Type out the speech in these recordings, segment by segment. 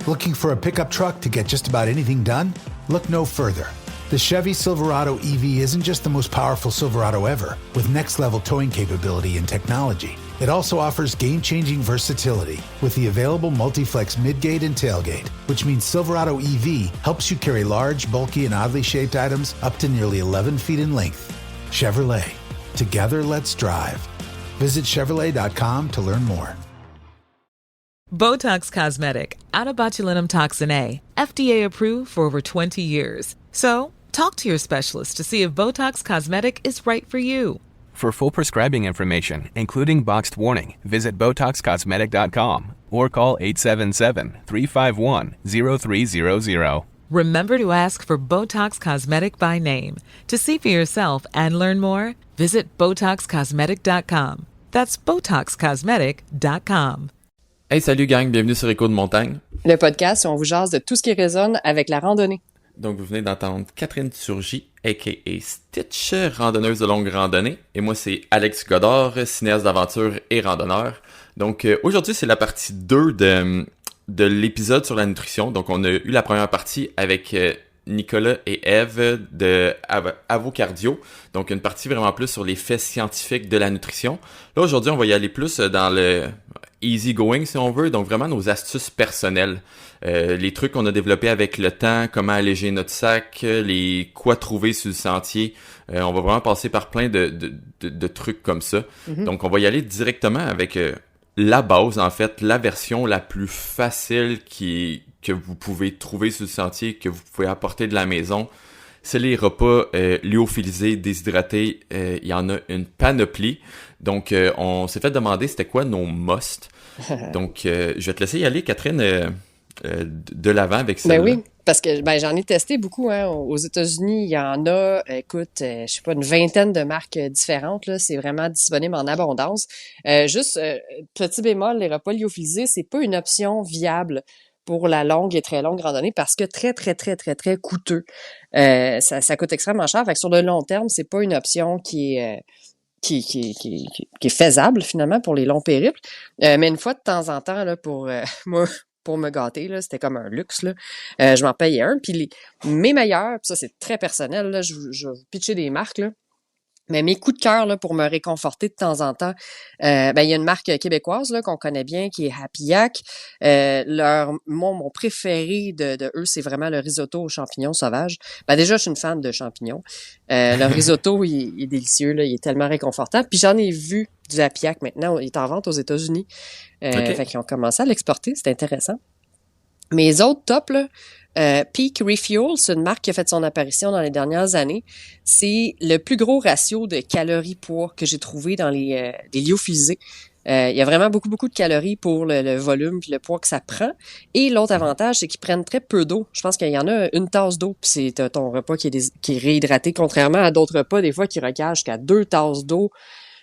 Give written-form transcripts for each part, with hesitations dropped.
Looking for a pickup truck to get just about anything done? Look no further. The Chevy Silverado EV isn't just the most powerful Silverado ever, with next-level towing capability and technology. It also offers game-changing versatility with the available Multi-Flex midgate and tailgate, which means Silverado EV helps you carry large, bulky, and oddly shaped items up to nearly 11 feet in length. Chevrolet. Together, let's drive. Visit Chevrolet.com to learn more. Botox Cosmetic, out of botulinum toxin A, FDA approved for over 20 years. So, talk to your specialist to see if Botox Cosmetic is right for you. For full prescribing information, including boxed warning, visit BotoxCosmetic.com or call 877-351-0300. Remember to ask for Botox Cosmetic by name. To see for yourself and learn more, visit BotoxCosmetic.com. That's BotoxCosmetic.com. Hey, salut gang, bienvenue sur Écho de montagne. Le podcast où on vous jase de tout ce qui résonne avec la randonnée. Donc, vous venez d'entendre Catherine Turgy, a.k.a. Stitch, randonneuse de longue randonnée. Et moi, c'est Alex Godard, cinéaste d'aventure et randonneur. Donc, aujourd'hui, c'est la partie 2 de l'épisode sur la nutrition. Donc, on a eu la première partie avec Nicolas et Eve de Avocardio. Donc, une partie vraiment plus sur les faits scientifiques de la nutrition. Là, aujourd'hui, on va y aller plus dans le easy going, si on veut. Donc, vraiment nos astuces personnelles. Les trucs qu'on a développés avec le temps, comment alléger notre sac, les quoi trouver sur le sentier. On va vraiment passer par plein de trucs comme ça. Mm-hmm. Donc, on va y aller directement avec la base, en fait, la version la plus facile que vous pouvez trouver sur le sentier, que vous pouvez apporter de la maison. C'est les repas lyophilisés, déshydratés. Il y en a une panoplie. Donc, on s'est fait demander c'était quoi nos must. Donc, je vais te laisser y aller, Catherine, de l'avant avec ça. Ben oui, parce que j'en ai testé beaucoup. Hein. Aux États-Unis, il y en a, écoute, je sais pas, une vingtaine de marques différentes. Là. C'est vraiment disponible en abondance. Juste, petit bémol, les repas lyophilisés, c'est pas une option viable pour la longue et très longue randonnée parce que très, très, très, très, très coûteux. Ça coûte extrêmement cher. Fait que sur le long terme, c'est pas une option qui est faisable finalement pour les longs périples. Mais une fois de temps en temps, là, pour moi, pour me gâter, là, c'était comme un luxe, là. Je m'en payais un. Puis mes meilleurs, pis ça c'est très personnel, là, je vais vous pitcher des marques, là. Mais mes coups de cœur là, pour me réconforter de temps en temps, il y a une marque québécoise là, qu'on connaît bien qui est Happy Yak. Mon préféré de eux, c'est vraiment le risotto aux champignons sauvages. Déjà, je suis une fan de champignons. Le risotto, il est délicieux, là, il est tellement réconfortant. Puis j'en ai vu du Happy Yak maintenant, il est en vente aux États-Unis. Okay. Fait qu'ils ont commencé à l'exporter, c'est intéressant. Mes autres tops, là, Peak Refuel, c'est une marque qui a fait son apparition dans les dernières années. C'est le plus gros ratio de calories-poids que j'ai trouvé dans les lyophilisés. Il y a vraiment beaucoup, beaucoup de calories pour le volume et le poids que ça prend. Et l'autre avantage, c'est qu'ils prennent très peu d'eau. Je pense qu'il y en a une tasse d'eau, puis c'est ton repas qui est réhydraté, contrairement à d'autres repas, des fois, qui requièrent jusqu'à 2 tasses d'eau.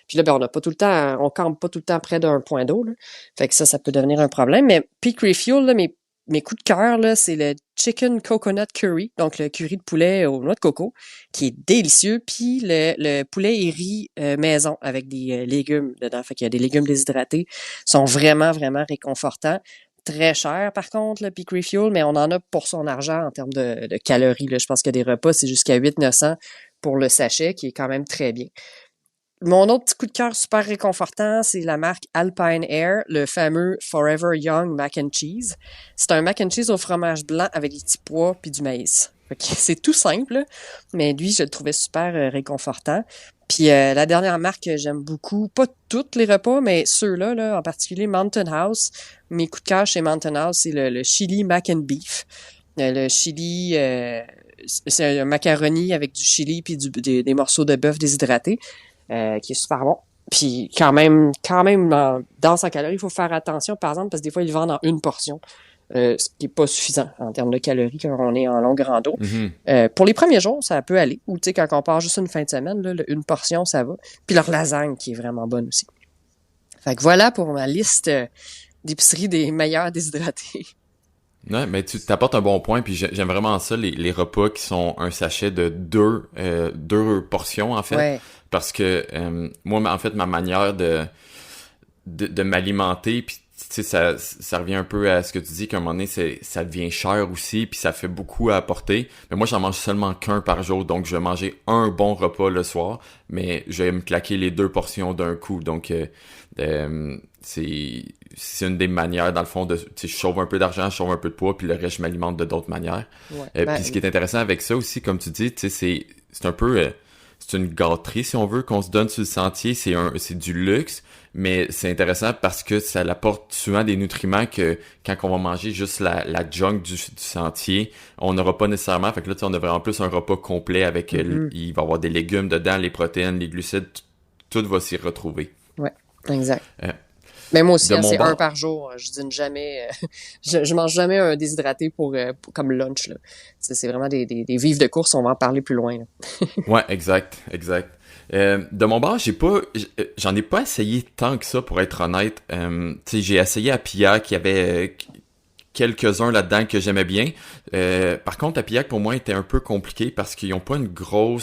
Puis là, on n'a pas tout le temps, on campe pas tout le temps près d'un point d'eau, là. Fait que ça peut devenir un problème. Mais Peak Refuel, là, mes coups de cœur, là, c'est le Chicken Coconut Curry, donc le curry de poulet aux noix de coco, qui est délicieux, puis le poulet et riz maison avec des légumes dedans. Fait qu'il y a des légumes déshydratés, sont vraiment, vraiment réconfortants. Très cher, par contre, le Peak Refuel, mais on en a pour son argent en termes de calories. Là. Je pense qu'il y a des repas, c'est jusqu'à 800-900 pour le sachet, qui est quand même très bien. Mon autre petit coup de cœur super réconfortant, c'est la marque Alpine Air, le fameux Forever Young Mac and Cheese. C'est un mac and cheese au fromage blanc avec des petits pois puis du maïs. C'est tout simple, mais lui, je le trouvais super réconfortant. Puis la dernière marque que j'aime beaucoup, pas tous les repas, mais ceux-là, là, en particulier Mountain House. Mes coups de cœur chez Mountain House, c'est le chili mac and beef. Le chili, c'est un macaroni avec du chili puis des morceaux de bœuf déshydratés. Qui est super bon. Puis quand même, dans sa calorie, il faut faire attention, par exemple, parce que des fois, ils le vendent en une portion, ce qui est pas suffisant en termes de calories quand on est en longue rando. Mm-hmm. Pour les premiers jours, ça peut aller. Ou tu sais, quand on part juste une fin de semaine, là, une portion, ça va. Puis leur lasagne, qui est vraiment bonne aussi. Fait que voilà pour ma liste d'épicerie des meilleurs déshydratés. Ouais, mais tu t'apportes un bon point, puis j'aime vraiment ça, les repas qui sont un sachet de deux portions, en fait. Ouais. Parce que moi, en fait, ma manière de m'alimenter, puis tu sais, ça revient un peu à ce que tu dis, qu'à un moment donné, ça devient cher aussi, puis ça fait beaucoup à apporter. Mais moi, j'en mange seulement qu'un par jour, donc je vais manger un bon repas le soir, mais je vais me claquer les 2 portions d'un coup. Donc, c'est une des manières, dans le fond, de, tu sais, je sauve un peu d'argent, je sauve un peu de poids, puis le reste, je m'alimente de d'autres manières. Ouais. Puis ce qui est intéressant avec ça aussi, comme tu dis, tu sais, c'est un peu... c'est une gâterie, si on veut, qu'on se donne sur le sentier. C'est du luxe, mais c'est intéressant parce que ça apporte souvent des nutriments que quand on va manger juste la junk du sentier, on n'aura pas nécessairement. Fait que là, tu sais, on a vraiment plus un repas complet avec, il va y avoir des légumes dedans, les protéines, les glucides, tout va s'y retrouver. Ouais, exact. Mais moi aussi, c'est bord... un par jour. Je dîne jamais, je mange jamais un déshydraté pour comme lunch, là. C'est vraiment des vivres de course, on va en parler plus loin, là. Ouais, exact. De mon bord, j'en ai pas essayé tant que ça, pour être honnête. Tu sais, j'ai essayé à Pillac, il y avait quelques-uns là-dedans que j'aimais bien. Par contre, à Pillac, pour moi, était un peu compliqué parce qu'ils ont pas un gros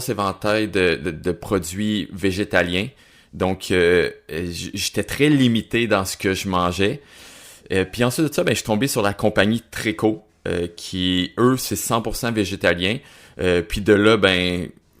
éventail de produits végétaliens. Donc, j'étais très limité dans ce que je mangeais. Puis ensuite de ça, je suis tombé sur la compagnie Treco, qui, eux, c'est 100% végétalien. Puis de là,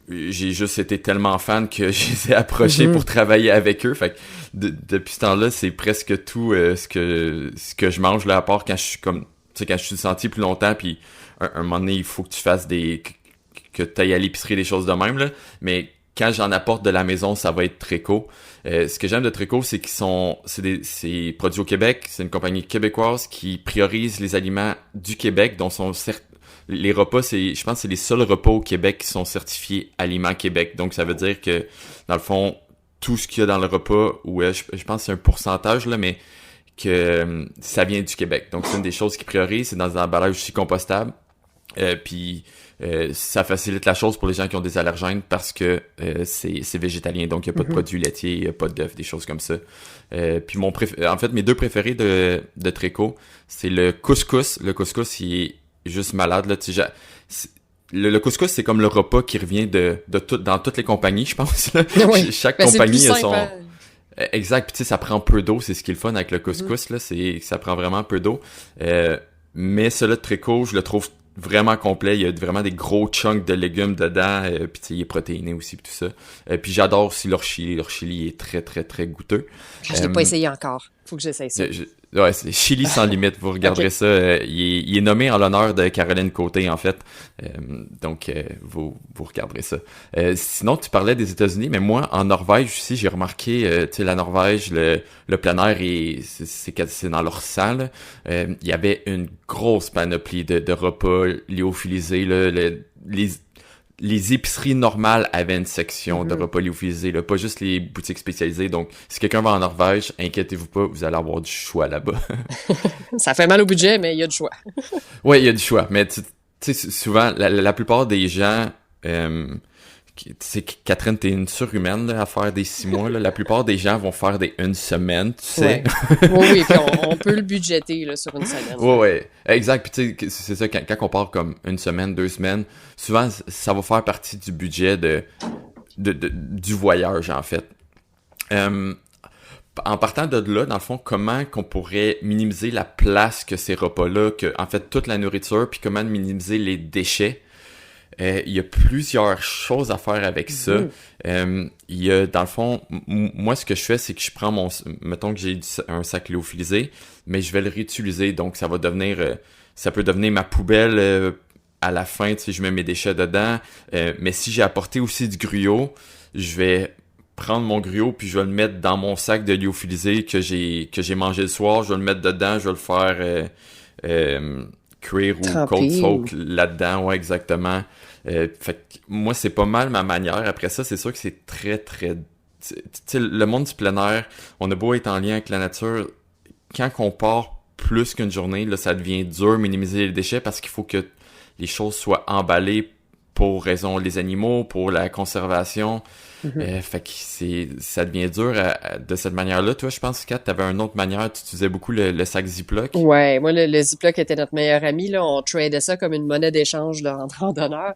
j'ai juste été tellement fan que je les ai approchés pour travailler avec eux. Fait que depuis ce temps-là, c'est presque tout ce que je mange, là, à part quand je suis comme, tu sais, quand je suis senti plus longtemps, puis un moment donné, il faut que tu fasses que tu ailles à l'épicerie, des choses de même, là. Mais quand j'en apporte de la maison, ça va être Treco. Ce que j'aime de Treco, c'est c'est produit au Québec. C'est une compagnie québécoise qui priorise les aliments du Québec, dont les repas, je pense que c'est les seuls repas au Québec qui sont certifiés Aliments Québec. Donc, ça veut dire que, dans le fond, tout ce qu'il y a dans le repas, je pense que c'est un pourcentage, là, mais que ça vient du Québec. Donc, c'est une des choses qui priorise. C'est dans un emballage aussi compostable. Puis ça facilite la chose pour les gens qui ont des allergènes parce que c'est végétalien, donc il n'y a pas de produits laitiers, il n'y a pas d'œufs, des choses comme ça. Puis en fait, mes 2 préférés de Treco, c'est le couscous. Le couscous, il est juste malade, là. Le couscous, c'est comme le repas qui revient dans toutes les compagnies, je pense, là. Oui. Chaque compagnie a son... Hein? Exact, puis tu sais, ça prend peu d'eau, c'est ce qui est le fun avec le couscous, là, ça prend vraiment peu d'eau. Mais celui de Treco, je le trouve vraiment complet, il y a vraiment des gros chunks de légumes dedans, puis il est protéiné aussi, pis tout ça. Puis j'adore aussi leur chili est très très très goûteux. Je l'ai pas essayé encore, faut que j'essaye ça. Ouais, c'est Chili sans limite, vous regarderez ça. Il est nommé en l'honneur de Caroline Côté, en fait. Donc, vous regarderez ça. Sinon, tu parlais des États-Unis, mais moi, en Norvège aussi, j'ai remarqué, tu sais, la Norvège, le plein air, c'est dans leur sang, là. Il y avait une grosse panoplie de repas lyophilisés, là. Les épiceries normales avaient une section de repas lyophilisés, là, pas juste les boutiques spécialisées. Donc, si quelqu'un va en Norvège, inquiétez-vous pas, vous allez avoir du choix là-bas. Ça fait mal au budget, mais il y a du choix. Oui, il y a du choix. Mais tu sais, souvent, la plupart des gens... tu sais, Catherine, t'es une surhumaine là, à faire des 6 mois. Là. La plupart des gens vont faire des 1 semaine, tu sais. Ouais. Oui, puis on peut le budgéter là, sur 1 semaine. Oui, exact. Puis tu sais, c'est ça, quand on part comme 1 semaine, 2 semaines, souvent, ça va faire partie du budget du voyage, en fait. En partant de là, dans le fond, comment qu'on pourrait minimiser la place que ces repas-là, en fait, toute la nourriture, puis comment minimiser les déchets. Il y a plusieurs choses à faire avec ça. Il y a, dans le fond, moi, ce que je fais, c'est que je prends mettons que j'ai un sac lyophilisé, mais je vais le réutiliser. Donc, ça peut devenir ma poubelle à la fin, tu sais, je mets mes déchets dedans. Mais si j'ai apporté aussi du gruau, je vais prendre mon gruau puis je vais le mettre dans mon sac de lyophilisé que j'ai mangé le soir. Je vais le mettre dedans, je vais le faire cuire ou tremper, cold soak là-dedans. Ouais, exactement. Fait que moi, c'est pas mal ma manière. Après ça, c'est sûr que c'est très, très... Tu sais, le monde du plein air, on a beau être en lien avec la nature, quand on part plus qu'une journée, là, ça devient dur de minimiser les déchets parce qu'il faut que les choses soient emballées pour raison les animaux, pour la conservation. Fait que ça devient dur de cette manière-là. Toi, je pense, Kat, t'avais une autre manière. Tu utilisais beaucoup le sac Ziploc. Ouais, moi, le Ziploc était notre meilleur ami. Là, on tradait ça comme une monnaie d'échange là, entre randonneurs.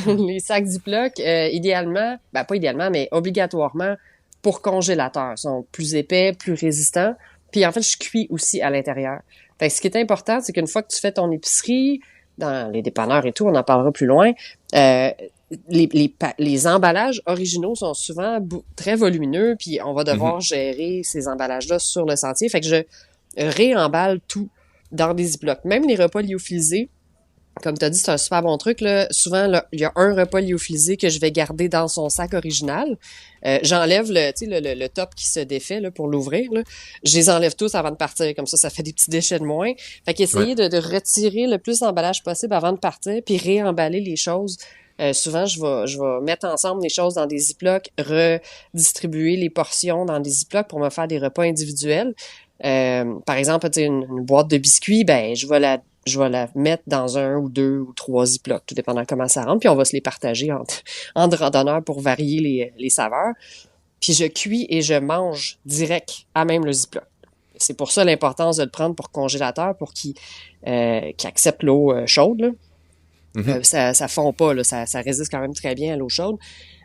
Les sacs Ziploc, idéalement, pas idéalement, mais obligatoirement, pour congélateur. Ils sont plus épais, plus résistants. Puis en fait, je cuis aussi à l'intérieur. Fait que ce qui est important, c'est qu'une fois que tu fais ton épicerie, dans les dépanneurs et tout, on en parlera plus loin, les emballages originaux sont souvent très volumineux, puis on va devoir gérer ces emballages-là sur le sentier. Fait que je réemballe tout dans des ziplocs. Même les repas lyophilisés, comme tu as dit, c'est un super bon truc, là. Souvent, là, il y a un repas lyophilisé que je vais garder dans son sac original. J'enlève le top qui se défait là, pour l'ouvrir. Là. Je les enlève tous avant de partir. Comme ça fait des petits déchets de moins. Fait qu'essayer de retirer le plus d'emballage possible avant de partir, puis réemballer les choses. Souvent, je vais mettre ensemble les choses dans des ziplocs, redistribuer les portions dans des ziplocs pour me faire des repas individuels. Par exemple, une boîte de biscuits, ben je vais la mettre dans 1 ou 2 ou 3 ziplocs, tout dépendant comment ça rentre, puis on va se les partager entre randonneurs pour varier les saveurs. Puis je cuis et je mange direct à même le ziploc. C'est pour ça l'importance de le prendre pour congélateur, pour qu'il accepte l'eau chaude, là. Ça fond pas, là, ça résiste quand même très bien à l'eau chaude.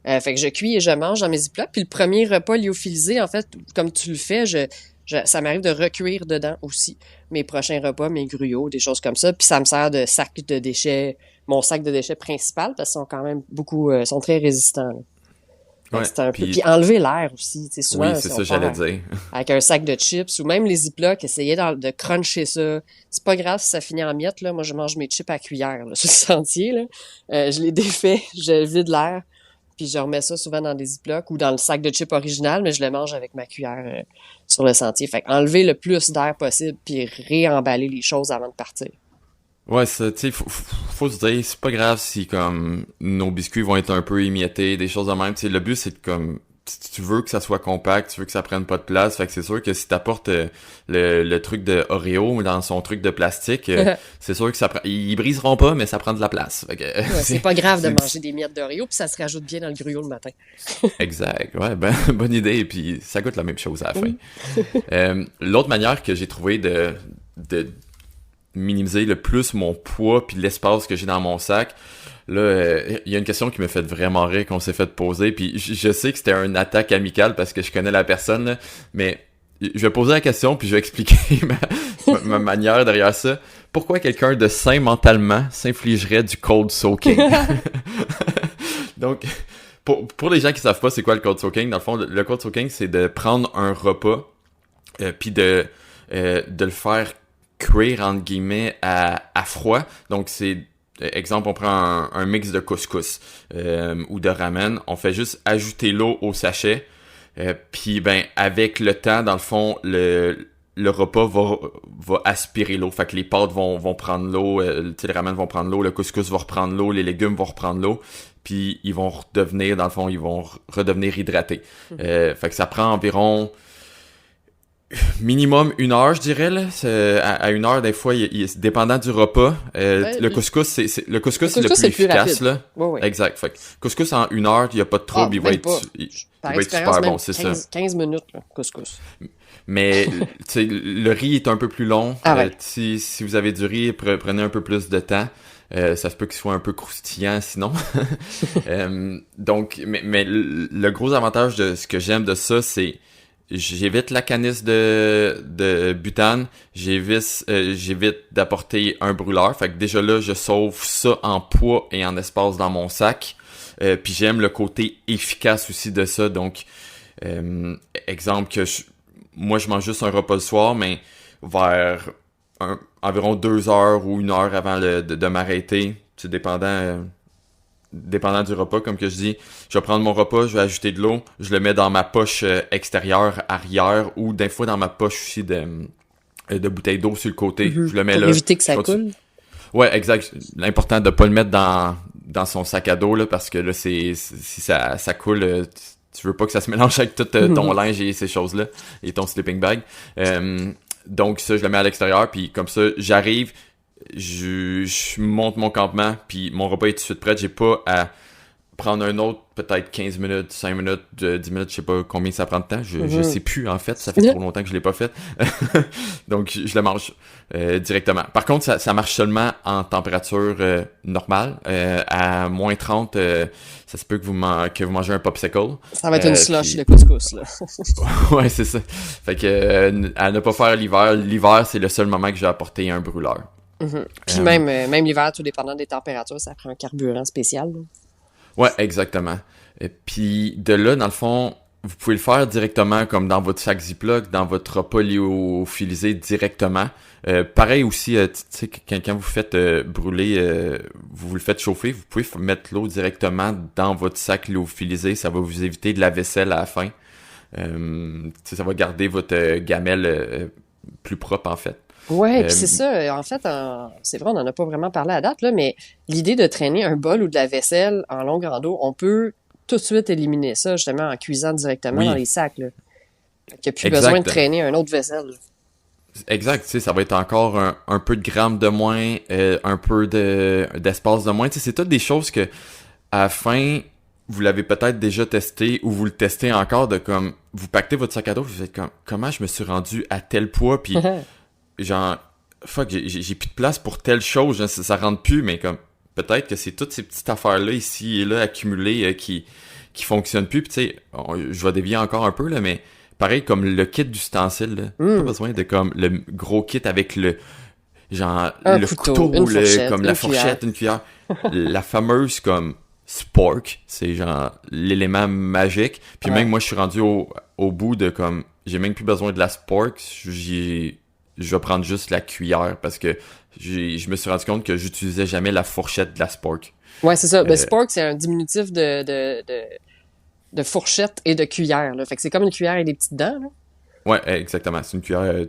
Fait que je cuis et je mange dans mes ziplocs. Puis le premier repas lyophilisé, en fait, comme tu le fais, ça m'arrive de recuire dedans aussi mes prochains repas, mes gruyots, des choses comme ça. Puis ça me sert de sac de déchets, mon sac de déchets principal, parce qu'ils sont quand même sont très résistants, là. Ouais, puis enlever l'air aussi, tu sais, souvent. Oui, c'est ça, j'allais dire. Avec un sac de chips ou même les ziplocs, essayer de cruncher ça. C'est pas grave si ça finit en miettes, là. Moi, je mange mes chips à cuillère, là, sur le sentier, là. Je les défais, je vide l'air, puis je remets ça souvent dans des ziplocs ou dans le sac de chips original, mais je le mange avec ma cuillère sur le sentier. Fait enlever le plus d'air possible puis réemballer les choses avant de partir. Ouais, ça, tu sais, faut se dire, c'est pas grave si, comme, nos biscuits vont être un peu émiettés, des choses de même, tu sais, le but, c'est de, comme, tu veux que ça soit compact, tu veux que ça prenne pas de place, fait que c'est sûr que si t'apportes le truc de Oreo dans son truc de plastique, c'est sûr que ils briseront pas, mais ça prend de la place. Fait que, c'est pas grave de manger des miettes d'Oreo, puis ça se rajoute bien dans le gruau le matin. Exact, ouais, bonne idée, et puis ça goûte la même chose à la fin. L'autre manière que j'ai trouvé de minimiser le plus mon poids puis l'espace que j'ai dans mon sac. Là, il y a une question qui me fait vraiment rire qu'on s'est fait poser, puis je sais que c'était une attaque amicale parce que je connais la personne, là, mais je vais poser la question puis je vais expliquer ma manière derrière ça. Pourquoi quelqu'un de sain mentalement s'infligerait du cold soaking? Donc, pour les gens qui savent pas c'est quoi le cold soaking, dans le fond, le cold soaking, c'est de prendre un repas puis de le faire cuire entre guillemets à froid. Donc c'est exemple, on prend un mix de couscous ou de ramen, on fait juste ajouter l'eau au sachet, puis ben avec le temps, dans le fond, le repas va aspirer l'eau. Fait que les pâtes vont prendre l'eau, les ramen vont prendre l'eau, le couscous va reprendre l'eau, les légumes vont reprendre l'eau, puis ils vont redevenir, dans le fond, ils vont redevenir hydratés. Fait que ça prend environ minimum 1 heure, je dirais, là. À 1 heure, des fois, dépendant du repas. Le couscous, c'est le plus efficace, là. Ouais. Exact. Fait que couscous en 1 heure, il n'y a pas de trouble, il va être super bon, c'est ça. 15 minutes, là, couscous. Mais, tu sais, le riz est un peu plus long. Si vous avez du riz, prenez un peu plus de temps. Ça se peut qu'il soit un peu croustillant, sinon. Donc, mais le gros avantage de ce que j'aime de ça, c'est j'évite la canisse de butane, j'évite d'apporter un brûleur. Fait que déjà là, je sauve ça en poids et en espace dans mon sac. Puis j'aime le côté efficace aussi de ça. Donc, exemple que moi, je mange juste un repas le soir, mais vers environ 2 heures ou 1 heure avant de m'arrêter, c'est dépendant du repas, comme que je dis, je vais prendre mon repas, je vais ajouter de l'eau, je le mets dans ma poche extérieure, arrière, ou des fois dans ma poche aussi de bouteille d'eau sur le côté. Je le mets pour là. éviter que ça coule. Ouais, exact. L'important de pas le mettre dans son sac à dos, là, parce que là, si ça coule, tu veux pas que ça se mélange avec tout ton linge et ces choses-là, et ton sleeping bag. Donc ça, je le mets à l'extérieur, puis comme ça, j'arrive, je monte mon campement, puis mon repas est tout de suite prêt. J'ai pas à prendre un autre, peut-être 15 minutes, 5 minutes, 10 minutes, je sais pas combien ça prend de temps. Je sais plus, en fait. Ça fait trop longtemps que je l'ai pas fait. Donc, je le mange directement. Par contre, ça marche seulement en température normale. À moins 30, ça se peut que vous mangez un popsicle. Ça va être une slush de couscous, là. Ouais, c'est ça. Fait que à ne pas faire l'hiver. L'hiver, c'est le seul moment que j'ai apporté un brûleur. Puis même l'hiver, tout dépendant des températures, ça prend un carburant spécial. Là. Ouais, exactement. Et puis de là, dans le fond, vous pouvez le faire directement comme dans votre sac Ziploc, dans votre repas lyophilisé directement. Pareil aussi, tu sais, quand vous faites brûler, vous le faites chauffer, vous pouvez mettre l'eau directement dans votre sac lyophilisé. Ça va vous éviter de la vaisselle à la fin. Ça va garder votre gamelle plus propre, en fait. Ouais, puis c'est ça. En fait, c'est vrai, on n'en a pas vraiment parlé à date, là, mais l'idée de traîner un bol ou de la vaisselle en longue rando, on peut tout de suite éliminer ça, justement, en cuisant directement dans les sacs. Là. Il n'y a plus besoin de traîner un autre vaisselle. Là. Exact, tu sais, ça va être encore un peu de grammes de moins, un peu d'espace de moins. Tu sais, c'est toutes des choses que, à la fin, vous l'avez peut-être déjà testé ou vous le testez encore de comme, vous pactez votre sac à dos, vous êtes comme, comment je me suis rendu à tel poids, puis genre, fuck, j'ai plus de place pour telle chose, ça rentre plus, mais comme, peut-être que c'est toutes ces petites affaires-là, ici et là, accumulées, qui fonctionnent plus, puis tu sais, je vais dévier encore un peu, là, mais pareil, comme le kit d'ustensiles, là, pas besoin de comme, le gros kit avec le couteau, comme la fourchette, une cuillère, la fameuse, comme, spork, c'est genre, l'élément magique, puis même moi, je suis rendu au bout de, comme, j'ai même plus besoin de la spork, je vais prendre juste la cuillère parce que je me suis rendu compte que j'utilisais jamais la fourchette de la spork. Ouais, c'est ça. Spork, c'est un diminutif de fourchette et de cuillère. Là. Fait que c'est comme une cuillère et des petites dents. Là. Ouais, exactement. C'est une cuillère.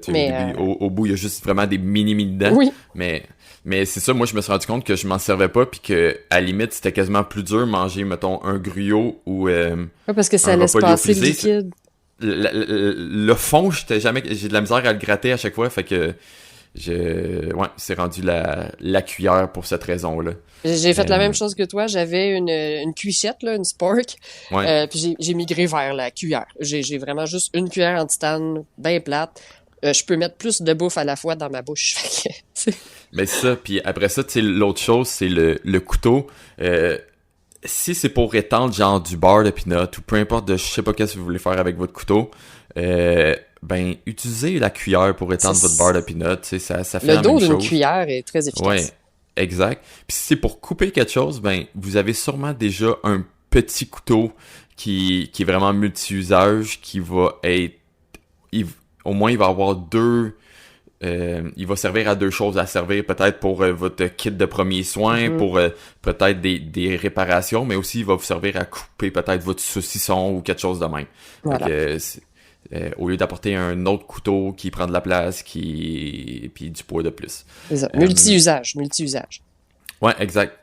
Au bout, il y a juste vraiment des mini dents. Oui. Mais c'est ça, moi, je me suis rendu compte que je m'en servais pas puis que à la limite, c'était quasiment plus dur manger, mettons, un gruyot ou parce que ça laisse passer le liquide. Le fond, j'ai de la misère à le gratter à chaque fois, fait que c'est rendu la cuillère pour cette raison-là. J'ai fait la même chose que toi, j'avais une cuichette, là, une spork, puis j'ai migré vers la cuillère. J'ai vraiment juste une cuillère en titane, bien plate. Je peux mettre plus de bouffe à la fois dans ma bouche. Mais ça, puis après ça, tu sais, l'autre chose, c'est le couteau. Si c'est pour étendre genre du beurre de peanut ou peu importe je sais pas qu'est-ce que vous voulez faire avec votre couteau, utilisez la cuillère pour étendre votre beurre de peanut, tu sais, ça fait la même chose. Le dos d'une cuillère est très efficace. Ouais, exact. Puis si c'est pour couper quelque chose, vous avez sûrement déjà un petit couteau qui est vraiment multi-usage, qui va être, au moins il va avoir il va servir à deux choses, à servir peut-être pour votre kit de premiers soins, pour peut-être des réparations, mais aussi il va vous servir à couper peut-être votre saucisson ou quelque chose de même. Voilà. Au lieu d'apporter un autre couteau qui prend de la place, puis du poids de plus. C'est ça. Multi-usage. Ouais, exact.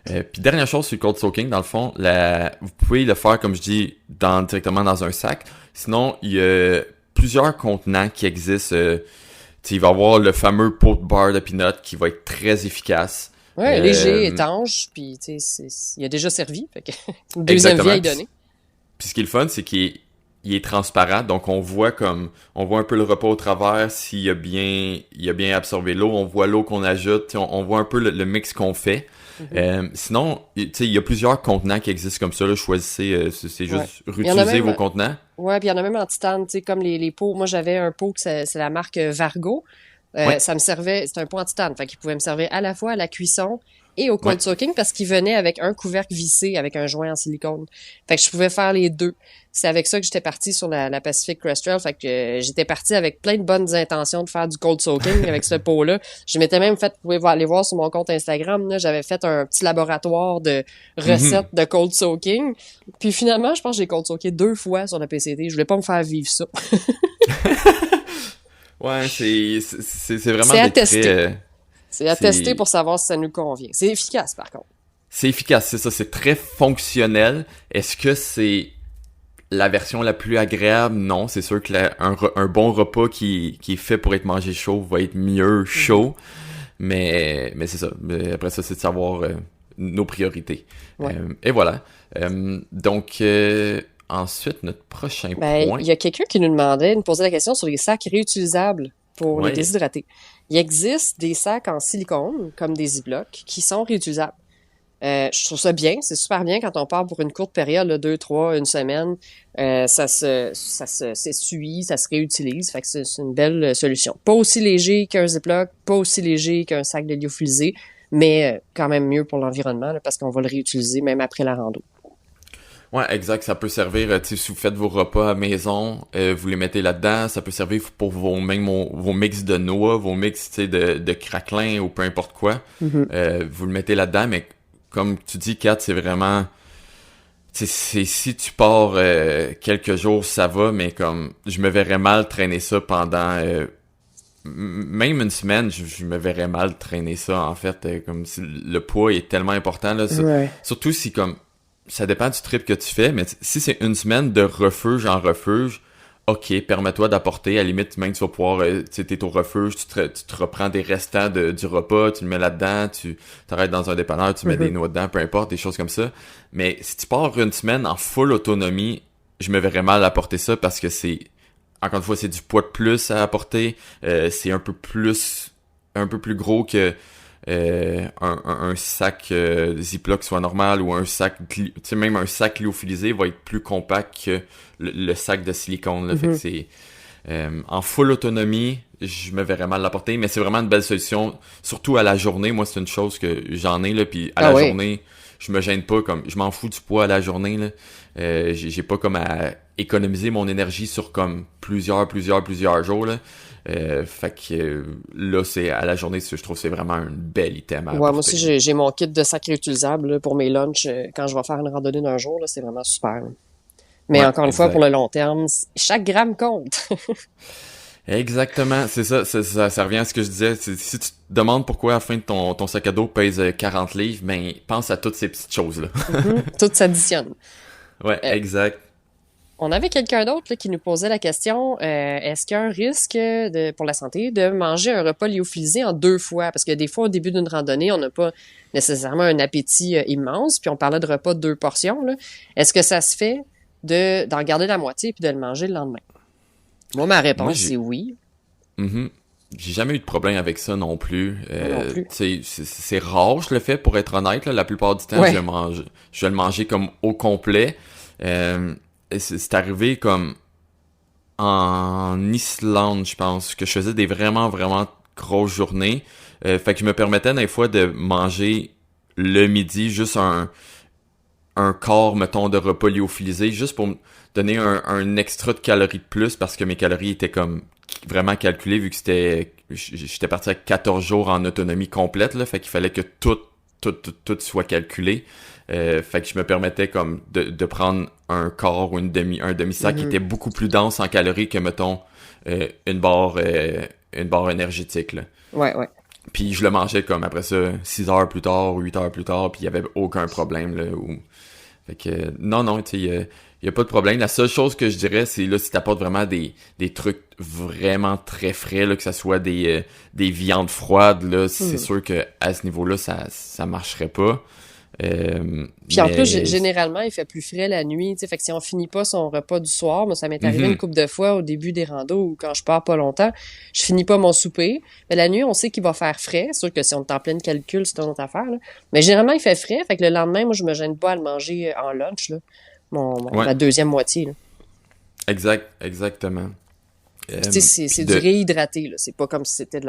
Puis dernière chose sur le cold soaking, dans le fond, vous pouvez le faire, comme je dis, directement dans un sac. Sinon, il y a plusieurs contenants qui existent. Il va y avoir le fameux pot de beurre de peanut qui va être très efficace. Ouais, léger, étanche, puis il a déjà servi. Fait que une deuxième vie à y donner. Puis ce qui est le fun, c'est qu'il est transparent, donc on voit un peu le repas au travers, s'il a bien absorbé l'eau, on voit l'eau qu'on ajoute, on voit un peu le mix qu'on fait. Sinon, il y a plusieurs contenants qui existent comme ça, là, choisissez, c'est juste réutiliser vos contenants. Ouais, puis il y en a même en titane, tu sais, comme les pots. Moi, j'avais un pot c'est la marque Vargo. Ça me servait, c'était un pot en titane, fait qu'il pouvait me servir à la fois à la cuisson et au cold soaking parce qu'il venait avec un couvercle vissé avec un joint en silicone. Fait que je pouvais faire les deux. C'est avec ça que j'étais partie sur la Pacific Crest Trail. Fait que j'étais partie avec plein de bonnes intentions de faire du cold soaking avec ce pot-là. Je m'étais même fait, vous pouvez aller voir sur mon compte Instagram, là, j'avais fait un petit laboratoire de recettes de cold soaking. Puis finalement, je pense que j'ai cold soaké 2 fois sur la PCT. Je voulais pas me faire vivre ça. Ouais, c'est vraiment c'est à tester. C'est à tester pour savoir si ça nous convient. C'est efficace, par contre. C'est efficace, c'est ça. C'est très fonctionnel. Est-ce que c'est la version la plus agréable? Non, c'est sûr que un bon repas qui est fait pour être mangé chaud va être mieux chaud. Mais c'est ça. Mais après ça, c'est de savoir nos priorités. Ouais. Et voilà. Donc, ensuite, notre prochain point. Il y a quelqu'un qui nous posait la question sur les sacs réutilisables pour les déshydrater. Il existe des sacs en silicone, comme des Ziploc, qui sont réutilisables. Je trouve ça bien, c'est super bien quand on part pour une courte période, là, 2, 3, une semaine, ça s'essuie, ça se réutilise, fait que c'est une belle solution. Pas aussi léger qu'un Ziploc, pas aussi léger qu'un sac de lyophilisé, mais quand même mieux pour l'environnement, là, parce qu'on va le réutiliser même après la rando. Ouais, exact. Ça peut servir, si vous faites vos repas à maison, vous les mettez là-dedans. Ça peut servir pour vos mix de noix, vos mix de craquelin ou peu importe quoi. Mm-hmm. Vous le mettez là-dedans, mais comme tu dis, Kat, c'est vraiment... c'est si tu pars quelques jours, ça va, mais comme je me verrais mal traîner ça pendant... même une semaine, je me verrais mal traîner ça, en fait. Comme si le poids est tellement important, là. Ouais. Surtout si, comme... Ça dépend du trip que tu fais, mais si c'est une semaine de refuge en refuge, ok, permets-toi d'apporter, à la limite, même tu vas pouvoir, tu sais, t'es au refuge, tu te reprends des restants du repas, tu le mets là-dedans, tu t'arrêtes dans un dépanneur, tu mets des noix dedans, peu importe, des choses comme ça. Mais si tu pars une semaine en full autonomie, je me verrais mal apporter ça parce que c'est, encore une fois, c'est du poids de plus à apporter, c'est un peu plus gros que un sac Ziploc soit normal ou un sac, tu sais, même un sac lyophilisé va être plus compact que le sac de silicone, là. Fait que c'est en full autonomie, je me verrais mal l'apporter, mais c'est vraiment une belle solution, surtout à la journée. Moi, c'est une chose que j'en ai, là, puis à la journée, je me gêne pas, comme je m'en fous du poids à la journée, là. J'ai pas comme à économiser mon énergie sur comme plusieurs jours, là. Fait que là, c'est à la journée, je trouve que c'est vraiment un bel item à apporter. Moi aussi, j'ai mon kit de sacs réutilisables là, pour mes lunchs quand je vais faire une randonnée d'un jour, là, c'est vraiment super. Là. Mais encore une fois, pour le long terme, chaque gramme compte. Exactement, c'est ça, ça revient à ce que je disais. Si tu te demandes pourquoi à la fin de ton sac à dos pèse 40 livres, ben pense à toutes ces petites choses-là. Tout s'additionne. Ouais, exact. On avait quelqu'un d'autre là, qui nous posait la question, est-ce qu'il y a un risque pour la santé de manger un repas lyophilisé en 2 fois? Parce que des fois, au début d'une randonnée, on n'a pas nécessairement un appétit immense, puis on parlait de repas de 2 portions. Là. Est-ce que ça se fait d'en garder la moitié puis de le manger le lendemain? Moi, ma réponse, c'est oui. J'ai jamais eu de problème avec ça non plus. C'est rare, je le fais, pour être honnête. Là, la plupart du temps, je vais le manger comme au complet. C'est arrivé comme en Islande, je pense, que je faisais des vraiment, vraiment grosses journées. Fait que je me permettais des fois de manger le midi juste un quart, mettons, de repas lyophilisé, juste pour me donner un extra de calories de plus, parce que mes calories étaient comme vraiment calculées, vu que j'étais parti avec 14 jours en autonomie complète, là, fait qu'il fallait que tout soit calculé. Fait que je me permettais comme de prendre un quart ou un demi-sac qui était beaucoup plus dense en calories que, mettons, une barre énergétique, là. Ouais. Puis je le mangeais comme après ça 6 heures plus tard ou 8 heures plus tard, puis il y avait aucun problème, là. Fait que non, tu sais, il y a pas de problème. La seule chose que je dirais, c'est là, si t'apportes vraiment des trucs vraiment très frais, là, que ça soit des viandes froides, là, c'est sûr que à ce niveau-là, ça marcherait pas. Puis en plus, généralement, il fait plus frais la nuit, tu sais, fait que si on finit pas son repas du soir, moi, ça m'est arrivé une couple de fois au début des randos ou quand je pars pas longtemps, je finis pas mon souper. Mais la nuit, on sait qu'il va faire frais. C'est sûr que si on est en pleine calcul, c'est une autre affaire, là. Mais généralement, il fait frais, fait que le lendemain, moi, je me gêne pas à le manger en lunch, là. La deuxième moitié, là. Exactement. C'est du réhydraté, là. C'est pas comme si c'était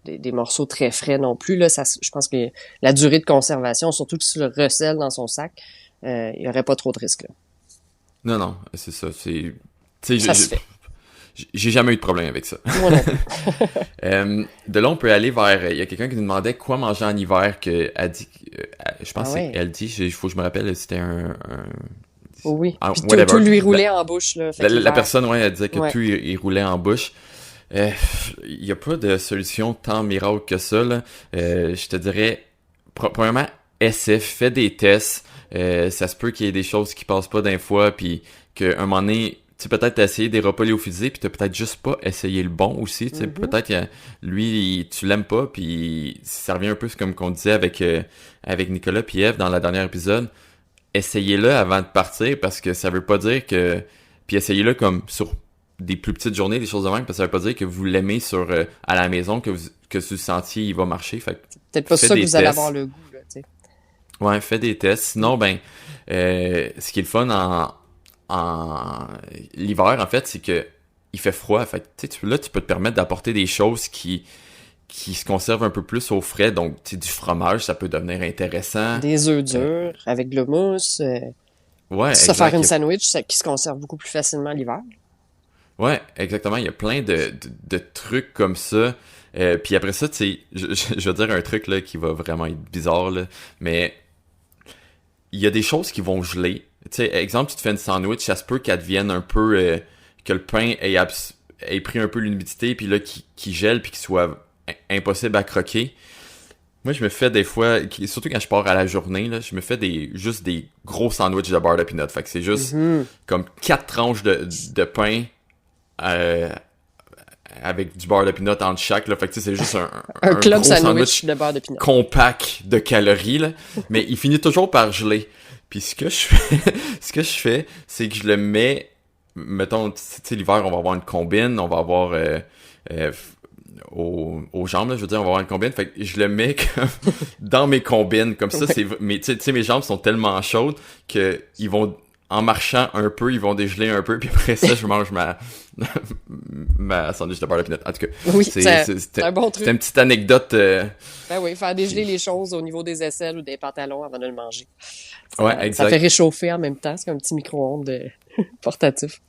des morceaux très frais non plus, là. Je pense que la durée de conservation, surtout que si tu le recèles dans son sac, il y aurait pas trop de risques, là. Non, c'est ça. Ça se fait. J'ai jamais eu de problème avec ça. Moi non plus. De là, on peut aller vers... Il y a quelqu'un qui nous demandait quoi manger en hiver, que elle dit... je pense que c'est elle dit, il faut que je me rappelle, c'était un oui. Puis tout lui roulait en bouche, là. La personne, elle disait que tout il roulait en bouche. Il y a pas de solution tant miracle que ça, là. Je te dirais, premièrement, fais des tests. Ça se peut qu'il y ait des choses qui passent pas d'un fois, puis qu'à un moment donné, sais, peut-être t'as essayé des repas lyophilisés, puis t'as peut-être juste pas essayé le bon aussi, tu sais, peut-être lui, tu l'aimes pas, puis ça revient un peu comme qu'on disait avec Nicolas puis Eve dans le dernier épisode, essayez-le avant de partir, parce que ça veut pas dire que... Puis essayez-le comme sur des plus petites journées, des choses de même, parce que ça veut pas dire que vous l'aimez à la maison, que sur le sentier, il va marcher, fait que Peut-être pas faites ça que des vous allez tests. avoir le goût, là, tu sais. Ouais, fais des tests. Sinon, ce qui est le fun en l'hiver, en fait, c'est que il fait froid. Fait que, tu peux te permettre d'apporter des choses qui se conservent un peu plus au frais. Donc, tu sais, du fromage, ça peut devenir intéressant. Des œufs durs avec de l'hummus. Ouais, Ça faire exact. une sandwich qui se conserve beaucoup plus facilement l'hiver. Ouais, exactement. Il y a plein de trucs comme ça. Puis après ça, tu sais, je vais dire un truc là qui va vraiment être bizarre, là, mais il y a des choses qui vont geler. Tu sais, exemple, tu te fais une sandwich, ça se peut qu'elle devienne un peu... que le pain ait pris un peu l'humidité, puis là, qui gèle, puis qu'il soit impossible à croquer. Moi, je me fais des fois, surtout quand je pars à la journée, là, je me fais juste des gros sandwichs de beurre de pinot. Fait que c'est juste comme 4 tranches de pain avec du beurre de pinot entre chaque. Là. Fait que tu sais, c'est juste Un club gros sandwich de beurre de pinot. compact de calories, là. Mais il finit toujours par geler. Puis ce que je fais, c'est que je le mets, mettons, tu sais, l'hiver, on va avoir une combine, on va avoir aux jambes, là, je veux dire, on va avoir une combine, fait que je le mets comme dans mes combines, comme ça, tu sais, mes jambes sont tellement chaudes que ils vont, en marchant un peu, ils vont dégeler un peu, puis après ça, je mange ma sandwich de beurre de pinot. En tout cas, Oui, c'est un bon truc. c'était une petite anecdote. Ben oui, faire dégeler les choses au niveau des aisselles ou des pantalons avant de le manger. Ouais, Ça exact. fait réchauffer en même temps. C'est comme un petit micro-ondes portatif.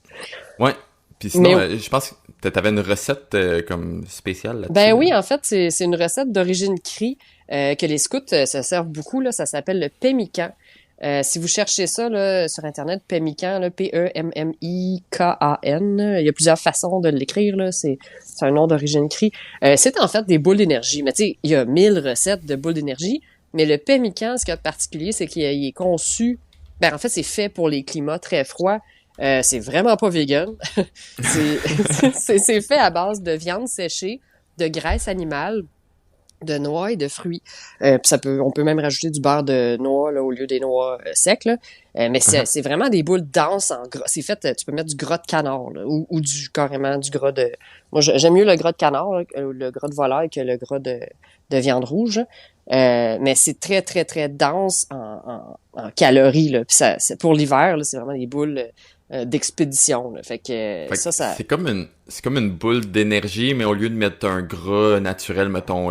Ouais. Puis sinon, Mais- je pense que t'avais une recette comme spéciale là-dessus. Ben oui, en fait, c'est une recette d'origine cri que les scouts se servent beaucoup. Là, ça s'appelle le pemmican. Si vous cherchez ça là, sur Internet, pemmican, là, Pemmikan, il y a plusieurs façons de l'écrire. Là. C'est un nom d'origine cri. C'est en fait des boules d'énergie. Mais tu sais, il y a 1000 recettes de boules d'énergie. Mais le pemmican, ce qu'il y a de particulier, c'est qu'il est conçu... Ben en fait, c'est fait pour les climats très froids. C'est vraiment pas vegan. c'est fait à base de viande séchée, de graisse animale, de noix et de fruits. Puis on peut même rajouter du beurre de noix là, au lieu des noix secs. Là. Mais c'est vraiment des boules denses en gras. C'est fait, tu peux mettre du gras de canard là, ou carrément du gras de... Moi, j'aime mieux le gras de canard, là, le gras de volaille que le gras de viande rouge. Mais c'est très, très, très dense en calories. Là. Puis c'est pour l'hiver, là, c'est vraiment des boules d'expédition. Là. Fait que ça... C'est comme une boule d'énergie, mais au lieu de mettre un gras naturel, mettons,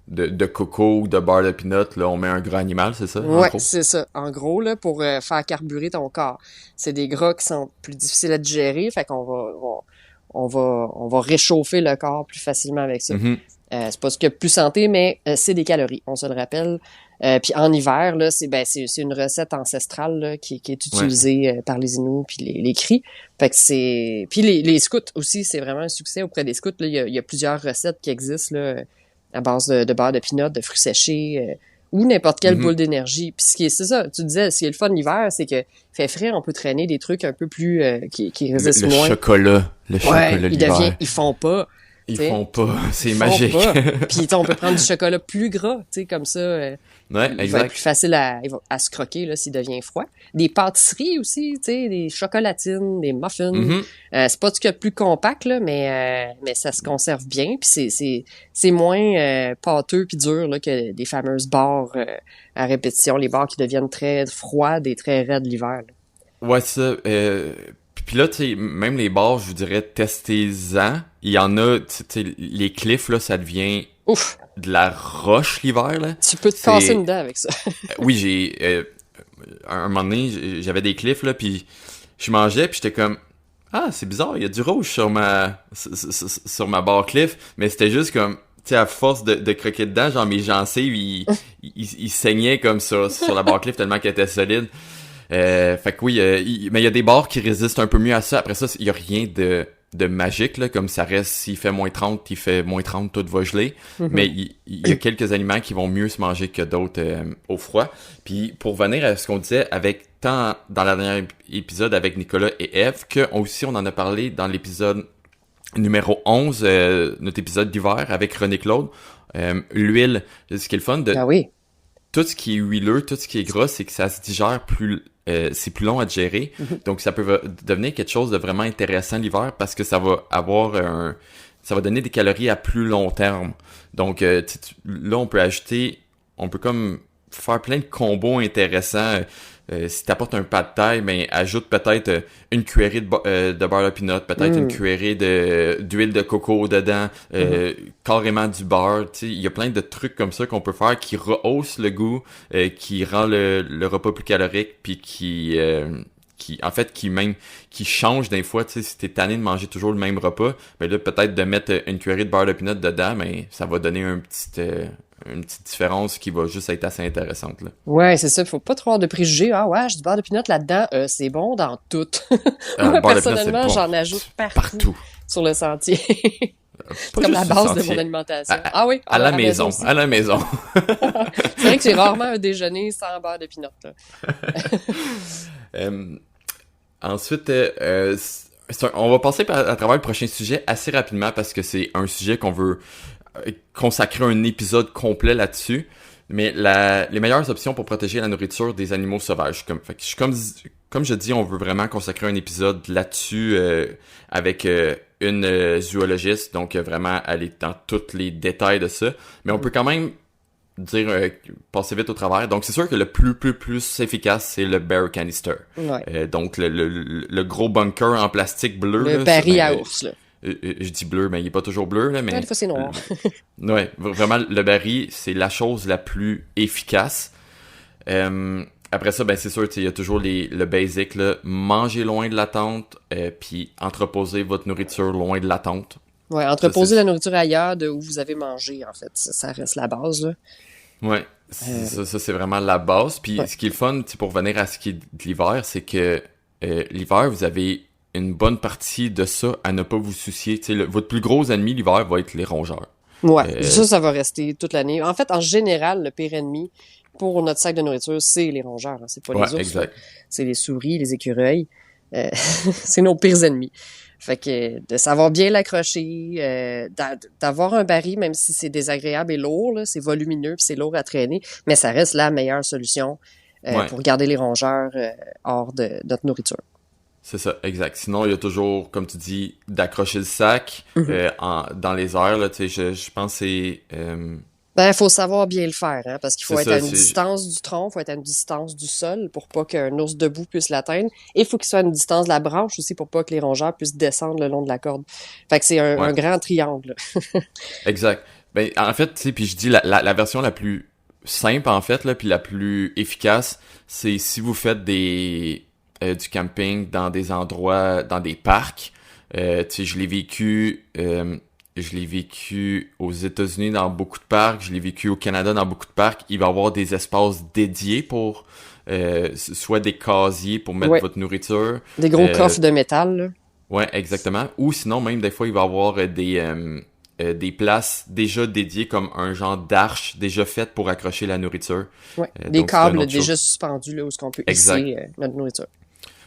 de coco ou de beurre de pinot, là, on met un gras animal, c'est ça? en Ouais, gros? c'est ça. En gros, là, pour faire carburer ton corps. C'est des gras qui sont plus difficiles à digérer, fait qu'on va réchauffer le corps plus facilement avec ça. Mhm. C'est pas ce qu'il y a de plus santé, mais c'est des calories, on se le rappelle. Puis en hiver, là, c'est une recette ancestrale là, qui est utilisée par les Inuits puis les Cris. Fait que c'est... Puis les scouts aussi, c'est vraiment un succès auprès des scouts. Là. Il y a plusieurs recettes qui existent là, à base de beurre de pinot, de fruits séchés, ou n'importe quelle boule d'énergie. Puis c'est ça, tu disais, ce qui est le fun l'hiver, c'est que fait frais, on peut traîner des trucs un peu plus qui résistent Le moins. chocolat. Le chocolat l'hiver. Ils font pas. Ils t'sais. font pas. C'est Ils font magique. pas. Puis on peut prendre du chocolat plus gras, tu sais, comme ça. Ouais, Il va être exact. plus facile à se croquer là s'il devient froid. Des pâtisseries aussi, tu sais, des chocolatines, des muffins. Mhm. C'est pas du cas plus compact là, mais ça se conserve bien. Puis c'est moins pâteux puis dur là que des fameuses barres à répétition, les barres qui deviennent très froides et très raides l'hiver. Là. Ouais, ça. Puis là, tu sais, même les bars, je vous dirais, testez-en. Il y en a, tu sais, les cliffs, là, ça devient Ouf, de la roche l'hiver, là. tu peux te casser une dent avec ça. Oui, un moment donné, j'avais des cliffs, là, puis je mangeais, puis j'étais comme, ah, c'est bizarre, il y a du rouge sur ma barre cliff, mais c'était juste comme, tu sais, à force de croquer dedans, genre mes gencives, ils saignaient comme sur la barre cliff tellement qu'elle était solide. Fait que oui, mais il y a des barres qui résistent un peu mieux à ça. Après ça, il y a rien de magique, là, comme ça reste, s'il fait moins 30, il fait moins 30, tout va geler. Mais il y a quelques aliments qui vont mieux se manger que d'autres au froid. Puis pour venir à ce qu'on disait avec tant dans le dernier épisode avec Nicolas et Eve, on en a parlé dans l'épisode numéro 11, notre épisode d'hiver avec René Claude. L'huile, ce qui est le fun de... Ah oui. Tout ce qui est huileux, tout ce qui est gras, c'est que ça se digère plus... c'est plus long à digérer. Donc, ça peut devenir quelque chose de vraiment intéressant l'hiver parce que ça va avoir ça va donner des calories à plus long terme. Donc, là, on peut comme faire plein de combos intéressants. Si t'apportes un pad thai, ben ajoute peut-être une cuillerée de beurre de peanut, peut-être une cuillerée d'huile de coco dedans, carrément du beurre. Tu sais, il y a plein de trucs comme ça qu'on peut faire qui rehaussent le goût, qui rend le repas plus calorique, puis qui change des fois. Tu sais, si t'es tanné de manger toujours le même repas, ben là peut-être de mettre une cuillerée de beurre de peanut dedans, mais ça va donner une petite différence qui va juste être assez intéressante, là. Ouais, c'est ça. Faut pas trop avoir de préjugés. Ah ouais, j'ai du beurre de peanut là-dedans. C'est bon dans tout. Moi, personnellement, j'en ajoute partout sur le sentier. Pas comme juste la sur le base de sentier. mon alimentation. Ah oui? À la maison. aussi. À la maison. C'est vrai que c'est rarement un déjeuner sans beurre de peanut, là. Ensuite, on va passer à travers le prochain sujet assez rapidement parce que c'est un sujet qu'on veut consacrer un épisode complet là-dessus. Mais les meilleures options pour protéger la nourriture des animaux sauvages. Comme je dis, on veut vraiment consacrer un épisode là-dessus avec une zoologiste. Donc vraiment aller dans tous les détails de ça. Mais on peut quand même passer vite au travers. Donc c'est sûr que le plus efficace, c'est le bear canister. Ouais. Donc le gros bunker en plastique bleu. Le là, baril à ours, là. Je dis bleu, mais il est pas toujours bleu, là, mais... Ouais, des fois, c'est noir. Ouais, vraiment, le baril, c'est la chose la plus efficace. Après ça, ben c'est sûr, il y a toujours le basic, là. Mangez loin de la tente, puis entreposez votre nourriture loin de la tente. Ouais, entreposer la nourriture ailleurs de où vous avez mangé, en fait. Ça reste la base, là. Ouais, ça c'est vraiment la base. Puis ce qui est le fun, pour revenir à ce qui est de l'hiver, c'est que l'hiver, vous avez une bonne partie de ça à ne pas vous soucier. Votre plus gros ennemi l'hiver va être les rongeurs. Ouais, ça va rester toute l'année. En fait, en général, le pire ennemi pour notre sac de nourriture, c'est les rongeurs. Hein. C'est pas les ours. Exact. C'est les souris, les écureuils. C'est nos pires ennemis. Fait que de savoir bien l'accrocher, d'avoir un baril, même si c'est désagréable et lourd, là, c'est volumineux puis c'est lourd à traîner, mais ça reste la meilleure solution pour garder les rongeurs hors de notre nourriture. C'est ça, exact. Sinon, il y a toujours, comme tu dis, d'accrocher le sac dans les airs. Là, je pense que c'est... Ben, faut savoir bien le faire, hein, parce qu'il faut C'est être ça, à une distance du tronc, faut être à une distance du sol pour pas qu'un ours debout puisse l'atteindre. Et il faut qu'il soit à une distance de la branche aussi pour pas que les rongeurs puissent descendre le long de la corde. Fait que c'est un grand triangle. Exact. Ben, en fait, tu sais, puis je dis la version la plus simple, en fait, là, puis la plus efficace, c'est si vous faites du camping dans des endroits, dans des parcs. Tu sais, je l'ai vécu aux États-Unis dans beaucoup de parcs, je l'ai vécu au Canada dans beaucoup de parcs. Il va y avoir des espaces dédiés pour soit des casiers pour mettre votre nourriture. Des gros coffres de métal, là. Ouais, exactement. Ou sinon, même des fois, il va y avoir des places déjà dédiées comme un genre d'arche déjà faite pour accrocher la nourriture. Ouais, des câbles déjà suspendus là où on peut hisser notre nourriture.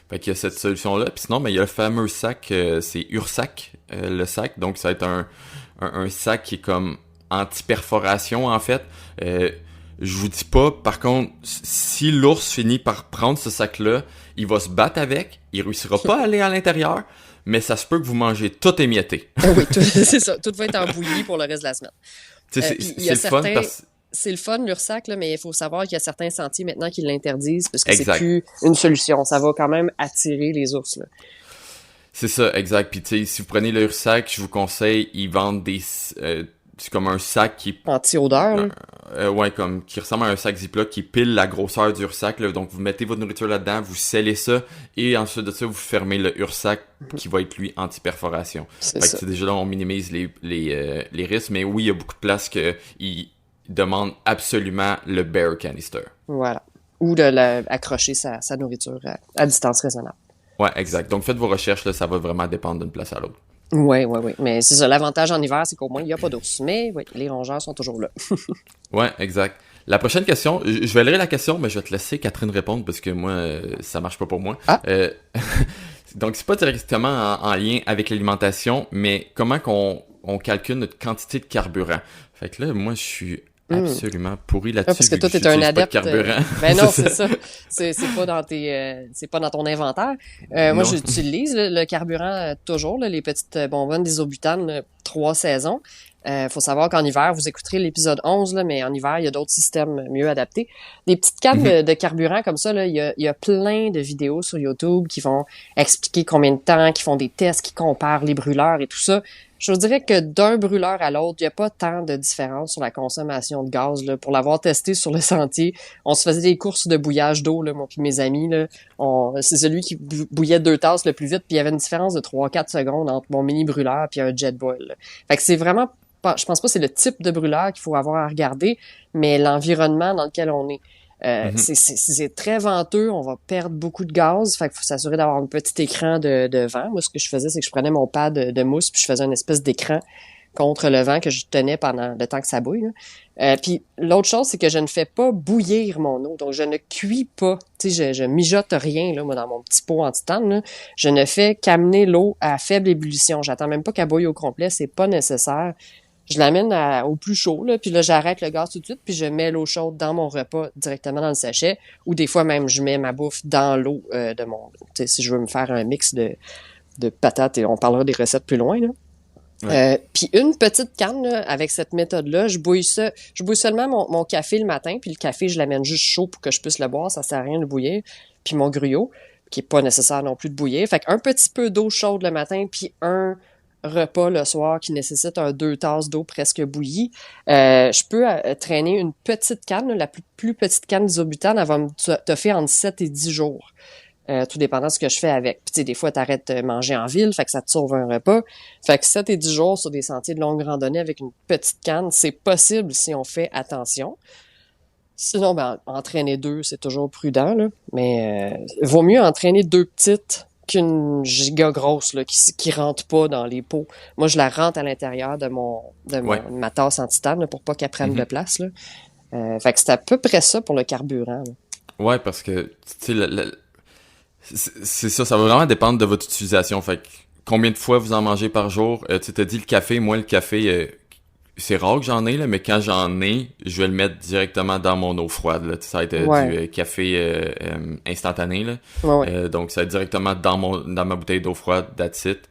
Fait qu'il y a cette solution-là. Puis sinon, ben, il y a le fameux sac, c'est Ursac, le sac. Donc, ça va être un sac qui est comme anti-perforation, en fait. Je vous dis pas, par contre, si l'ours finit par prendre ce sac-là, il va se battre avec, il réussira pas à aller à l'intérieur, mais ça se peut que vous mangez tout émietté. Oui, c'est ça. Tout va être en bouillie pour le reste de la semaine. C'est le fun parce... C'est le fun, l'Ursac, là, mais il faut savoir qu'il y a certains sentiers maintenant qui l'interdisent parce que c'est plus une solution. Ça va quand même attirer les ours, là. C'est ça, exact. Puis, tu sais, si vous prenez le Ursac, je vous conseille, ils vendent c'est comme un sac qui... Anti-odeur, ouais, comme qui ressemble à un sac Ziploc qui pile la grosseur du Ursac, là. Donc, vous mettez votre nourriture là-dedans, vous scellez ça, et ensuite de ça, vous fermez le Ursac qui va être, lui, anti-perforation. Fait que déjà là, on minimise les risques, mais oui, il y a beaucoup de places qu'ils demandent absolument le bear canister. Voilà. Ou accrocher sa nourriture à distance raisonnable. Ouais, exact. Donc, faites vos recherches, là, ça va vraiment dépendre d'une place à l'autre. Oui. Mais c'est ça, l'avantage en hiver, c'est qu'au moins, il n'y a pas d'ours. Mais oui, les rongeurs sont toujours là. Ouais, exact. La prochaine question, je vais lire la question, mais je vais te laisser Catherine répondre parce que moi, ça marche pas pour moi. Ah. Donc, c'est pas directement en lien avec l'alimentation, mais comment qu'on calcule notre quantité de carburant. Fait que là, moi, je suis absolument pourri là-dessus. Parce que vu toi, t'es j'utilise un pas de adepte. carburant. Ben non, c'est ça. C'est pas dans c'est pas dans ton inventaire. Moi, Non. j'utilise le carburant toujours, là, les petites bonbonnes d'isobutane, 3 saisons. Faut savoir qu'en hiver, vous écouterez l'épisode 11, là, mais en hiver, il y a d'autres systèmes mieux adaptés. Des petites cannes de carburant comme ça, là, il y a plein de vidéos sur YouTube qui vont expliquer combien de temps, qui font des tests, qui comparent les brûleurs et tout ça. Je vous dirais que d'un brûleur à l'autre, il n'y a pas tant de différence sur la consommation de gaz. Là. Pour l'avoir testé sur le sentier, on se faisait des courses de bouillage d'eau, là, moi puis mes amis. Là. C'est celui qui bouillait 2 tasses le plus vite, puis il y avait une différence de 3-4 secondes entre mon mini brûleur et un jet boil. Là. Fait que c'est vraiment pas, je pense pas que c'est le type de brûleur qu'il faut avoir à regarder, mais l'environnement dans lequel on est. C'est très venteux, on va perdre beaucoup de gaz, fait qu'il faut s'assurer d'avoir un petit écran de vent. Moi, ce que je faisais, c'est que je prenais mon pad de mousse puis je faisais une espèce d'écran contre le vent que je tenais pendant le temps que ça bouille. Puis l'autre chose, c'est que je ne fais pas bouillir mon eau, donc je ne cuis pas. Tu sais, je mijote rien là, moi dans mon petit pot en titane. Là. Je ne fais qu'amener l'eau à faible ébullition. J'attends même pas qu'elle bouille au complet, c'est pas nécessaire. Je l'amène au plus chaud, là, puis là, j'arrête le gaz tout de suite, puis je mets l'eau chaude dans mon repas directement dans le sachet, ou des fois même, je mets ma bouffe dans l'eau de mon... Tu sais, si je veux me faire un mix de patates, et on parlera des recettes plus loin, là. Ouais. Puis une petite canne, là, avec cette méthode-là, je bouille seulement mon café le matin, puis le café, je l'amène juste chaud pour que je puisse le boire, ça sert à rien de bouillir, puis mon gruau, qui est pas nécessaire non plus de bouillir. Fait qu'un petit peu d'eau chaude le matin, puis un repas le soir qui nécessite 2 tasses d'eau presque bouillie. Je peux traîner une petite canne, la plus petite canne d'isobutane, elle va me toffer entre 7 et 10 jours. Tout dépendant de ce que je fais avec. Puis tu sais, des fois, t'arrêtes de manger en ville, fait que ça te sauve un repas. Fait que 7 et 10 jours sur des sentiers de longue randonnée avec une petite canne, c'est possible si on fait attention. Sinon, ben, entraîner 2, c'est toujours prudent, là. Mais vaut mieux entraîner 2 petites qu'une giga grosse là, qui rentre pas dans les pots. Moi, je la rentre à l'intérieur de ma tasse en titane là, pour pas qu'elle prenne de place. Là. Fait que c'est à peu près ça pour le carburant. Là. Ouais, parce que tu sais, c'est ça va vraiment dépendre de votre utilisation. Fait que combien de fois vous en mangez par jour? Tu t'as dit le café, moi le café, c'est rare que j'en ai, là, mais quand j'en ai, je vais le mettre directement dans mon eau froide. Là. Ça va être du café instantané. Là. Ouais. Donc, ça va être directement dans ma bouteille d'eau froide, that's it.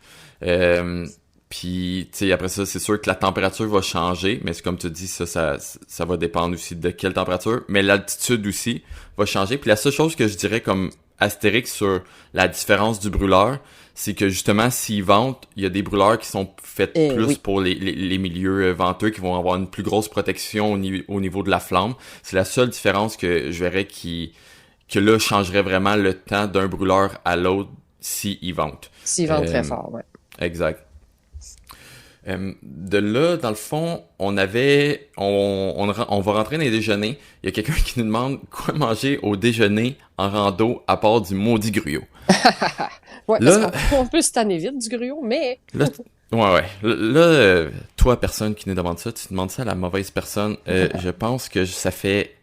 Puis, tu sais, après ça, c'est sûr que la température va changer, mais c'est comme tu dis, ça va dépendre aussi de quelle température. Mais l'altitude aussi va changer. Puis la seule chose que je dirais comme astérix sur la différence du brûleur, c'est que justement, s'ils ventent, il y a des brûleurs qui sont faits plus pour les milieux venteux, qui vont avoir une plus grosse protection au niveau de la flamme. C'est la seule différence que je verrais que là changerait vraiment le temps d'un brûleur à l'autre s'ils ventent. S'ils ventent très fort, ouais. Exact. De là, dans le fond, on va rentrer dans les déjeuners. Il y a quelqu'un qui nous demande quoi manger au déjeuner en rando à part du maudit gruau. Ouais, là, on peut se tanner vite du gruau, mais... Là, ouais. Là, toi, personne qui nous demande ça, tu demandes ça à la mauvaise personne. Je pense que ça fait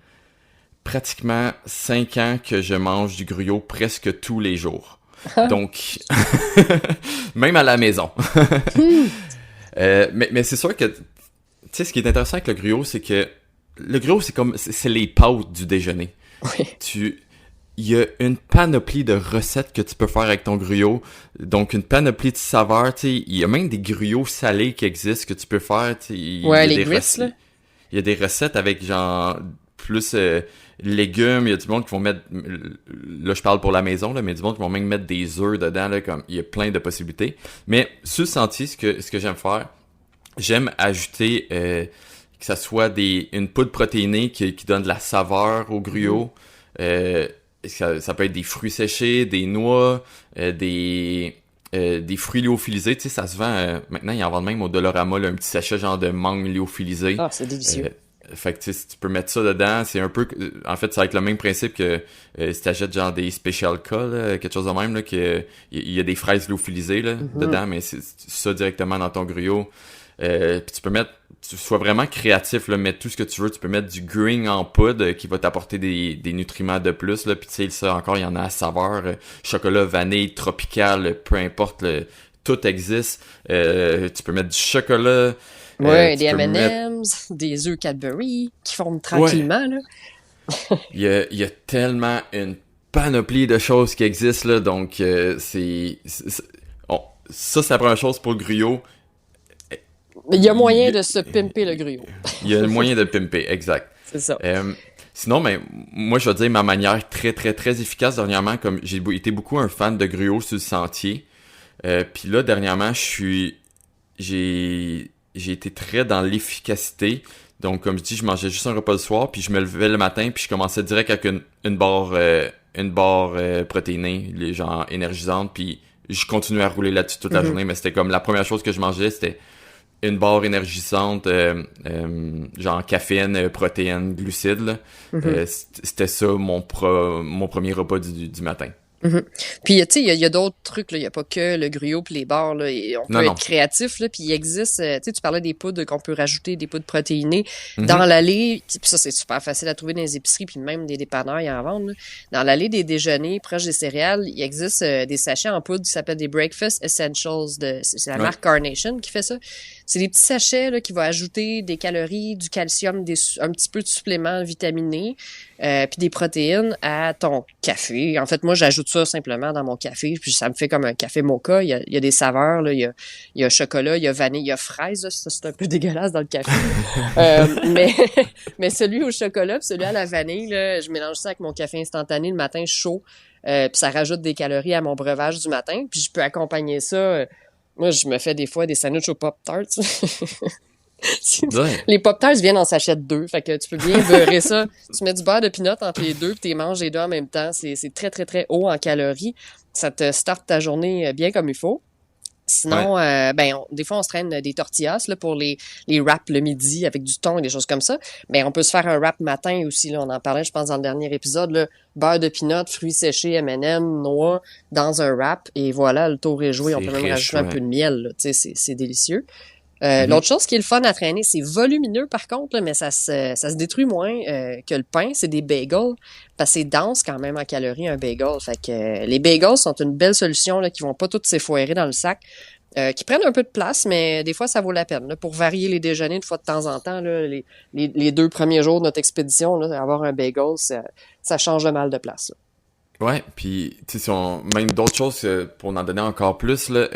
pratiquement 5 ans que je mange du gruau presque tous les jours. Donc, même à la maison. Mais c'est sûr que, tu sais, ce qui est intéressant avec le gruau, c'est que le gruau, c'est les pâtes du déjeuner. Oui. Il y a une panoplie de recettes que tu peux faire avec ton gruau. Donc, une panoplie de saveurs, tu sais. Il y a même des gruaux salés qui existent que tu peux faire, tu sais. Les grits, là. Il y a des recettes avec, genre, plus légumes. Il y a du monde qui vont mettre... Là, je parle pour la maison, là, mais du monde qui vont même mettre des œufs dedans, là, comme... Il y a plein de possibilités. Mais, sur le sentier, ce que j'aime faire, j'aime ajouter... que ça soit une poudre protéinée qui donne de la saveur au gruau. Ça peut être des fruits séchés, des noix, des fruits lyophilisés. Tu sais, ça se vend... maintenant, ils en vendent même au Dollarama, là, un petit sachet genre de mangue lyophilisée. Ah, c'est délicieux. Fait que tu sais, tu peux mettre ça dedans. C'est un peu... En fait, ça va être le même principe que si t'achètes genre des Special K, là, quelque chose de même, là, il y a des fraises lyophilisées là, dedans, mais c'est ça directement dans ton gruau. Puis tu sois vraiment créatif, là, mettre tout ce que tu veux. Tu peux mettre du green en poudre qui va t'apporter des nutriments de plus, là. Puis tu sais, ça encore, il y en a à saveur. Chocolat, vanille, tropical, peu importe, tout existe. Tu peux mettre du chocolat. Ouais, des M&M's, des œufs Cadbury qui fondent tranquillement, là. Il y a tellement une panoplie de choses qui existent, là, donc ça, c'est la première chose pour le gruyot. Il y a moyen de se pimper le gruyot. Il y a moyen de pimper, exact. C'est ça. Sinon, moi, je vais dire ma manière très, très, très efficace dernièrement, comme j'ai été beaucoup un fan de gruyot sur le sentier. Puis là, dernièrement, j'ai été très dans l'efficacité. Donc, comme je dis, je mangeais juste un repas le soir, puis je me levais le matin, puis je commençais direct avec une barre protéinée, les gens énergisantes, puis je continuais à rouler là-dessus toute la journée, mais c'était comme la première chose que je mangeais, c'était une barre énergisante, genre caféine, protéines, glucides, là. C'était ça mon premier repas du matin. Puis, tu sais, il y a d'autres trucs, là. Il n'y a pas que le gruyot puis les barres, là. On peut être créatif, là. Puis, il existe, tu sais, tu parlais des poudres qu'on peut rajouter, des poudres protéinées. Dans l'allée, puis ça, c'est super facile à trouver dans les épiceries, puis même des dépanneurs, ils en vendent, là. Dans l'allée des déjeuners, proche des céréales, il existe des sachets en poudre qui s'appellent des Breakfast Essentials. C'est la marque Carnation qui fait ça. C'est des petits sachets là, qui vont ajouter des calories, du calcium, un petit peu de suppléments vitaminés, puis des protéines à ton café. En fait, moi, j'ajoute ça simplement dans mon café, puis ça me fait comme un café mocha. Il y a des saveurs, là. Il y a chocolat, il y a vanille, il y a fraise. Là. Ça, c'est un peu dégueulasse dans le café. mais celui au chocolat, puis celui à la vanille, là, je mélange ça avec mon café instantané le matin chaud, puis ça rajoute des calories à mon breuvage du matin. Puis je peux accompagner ça... moi, je me fais des fois des sandwichs aux Pop-Tarts. Les Pop-Tarts viennent en sachet de 2, fait que tu peux bien beurrer ça. Tu mets du beurre de pinot entre les deux, puis tu manges les deux en même temps. C'est très, très, très haut en calories. Ça te starte ta journée bien comme il faut. Sinon, des fois, on se traîne des tortillas là, pour les wraps le midi avec du thon et des choses comme ça. Mais on peut se faire un wrap matin aussi. Là, on en parlait, je pense, dans le dernier épisode. Là, beurre de pinot, fruits séchés, M&M, noix, dans un wrap. Et voilà, le tour est joué. On peut même rajouter un peu de miel. Là, c'est délicieux. L'autre chose qui est le fun à traîner, c'est volumineux par contre, là, mais ça se détruit moins que le pain. C'est des bagels, parce que c'est dense quand même en calories un bagel. Fait que les bagels sont une belle solution là, qui vont pas toutes s'effoirer dans le sac, qui prennent un peu de place, mais des fois ça vaut la peine. Là, pour varier les déjeuners une fois de temps en temps, là, les 2 premiers jours de notre expédition, là, avoir un bagel, ça change le mal de place. Là. Ouais, puis tu sais, même d'autres choses pour en donner encore plus là,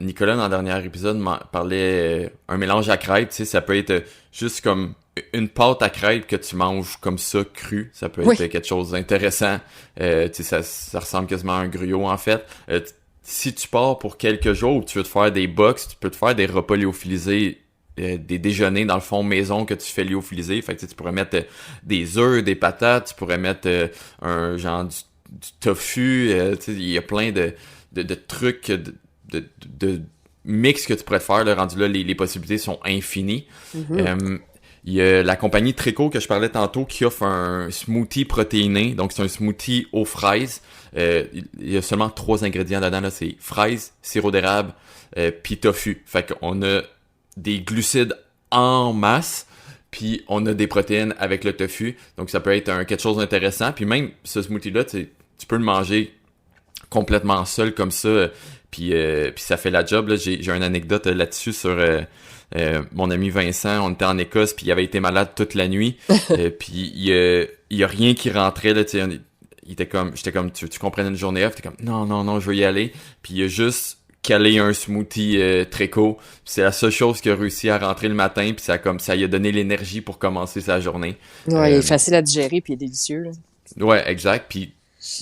Nicolas dans le dernier épisode parlait un mélange à crêpes, tu sais, ça peut être juste comme une pâte à crêpes que tu manges comme ça cru, ça peut être quelque chose d'intéressant. Tu sais, ça ressemble quasiment à un gruyot en fait. Si tu pars pour quelques jours, tu veux te faire des box, tu peux te faire des repas lyophilisés. Des déjeuners dans le fond maison que tu fais lyophiliser, fait que tu pourrais mettre des œufs, des patates, tu pourrais mettre un genre du tofu, il y a plein de trucs, de mix que tu pourrais te faire, là, rendu là, les possibilités sont infinies. Il y a la compagnie Trico que je parlais tantôt qui offre un smoothie protéiné, donc c'est un smoothie aux fraises. Il y a seulement 3 ingrédients dedans, là, c'est fraises, sirop d'érable, puis tofu. Fait qu'on a des glucides en masse, puis on a des protéines avec le tofu, donc ça peut être quelque chose d'intéressant. Puis même ce smoothie-là, tu peux le manger complètement seul comme ça, puis ça fait la job. Là. J'ai une anecdote là-dessus sur mon ami Vincent. On était en Écosse, puis il avait été malade toute la nuit, puis il y a rien qui rentrait là. J'étais comme, tu comprenais une journée off, t'es comme non, je veux y aller, puis il y a juste caler un smoothie Trico. C'est la seule chose qui a réussi à rentrer le matin, puis ça lui a donné l'énergie pour commencer sa journée. Ouais, il est facile à digérer, puis il est délicieux. Là. Ouais, exact. Puis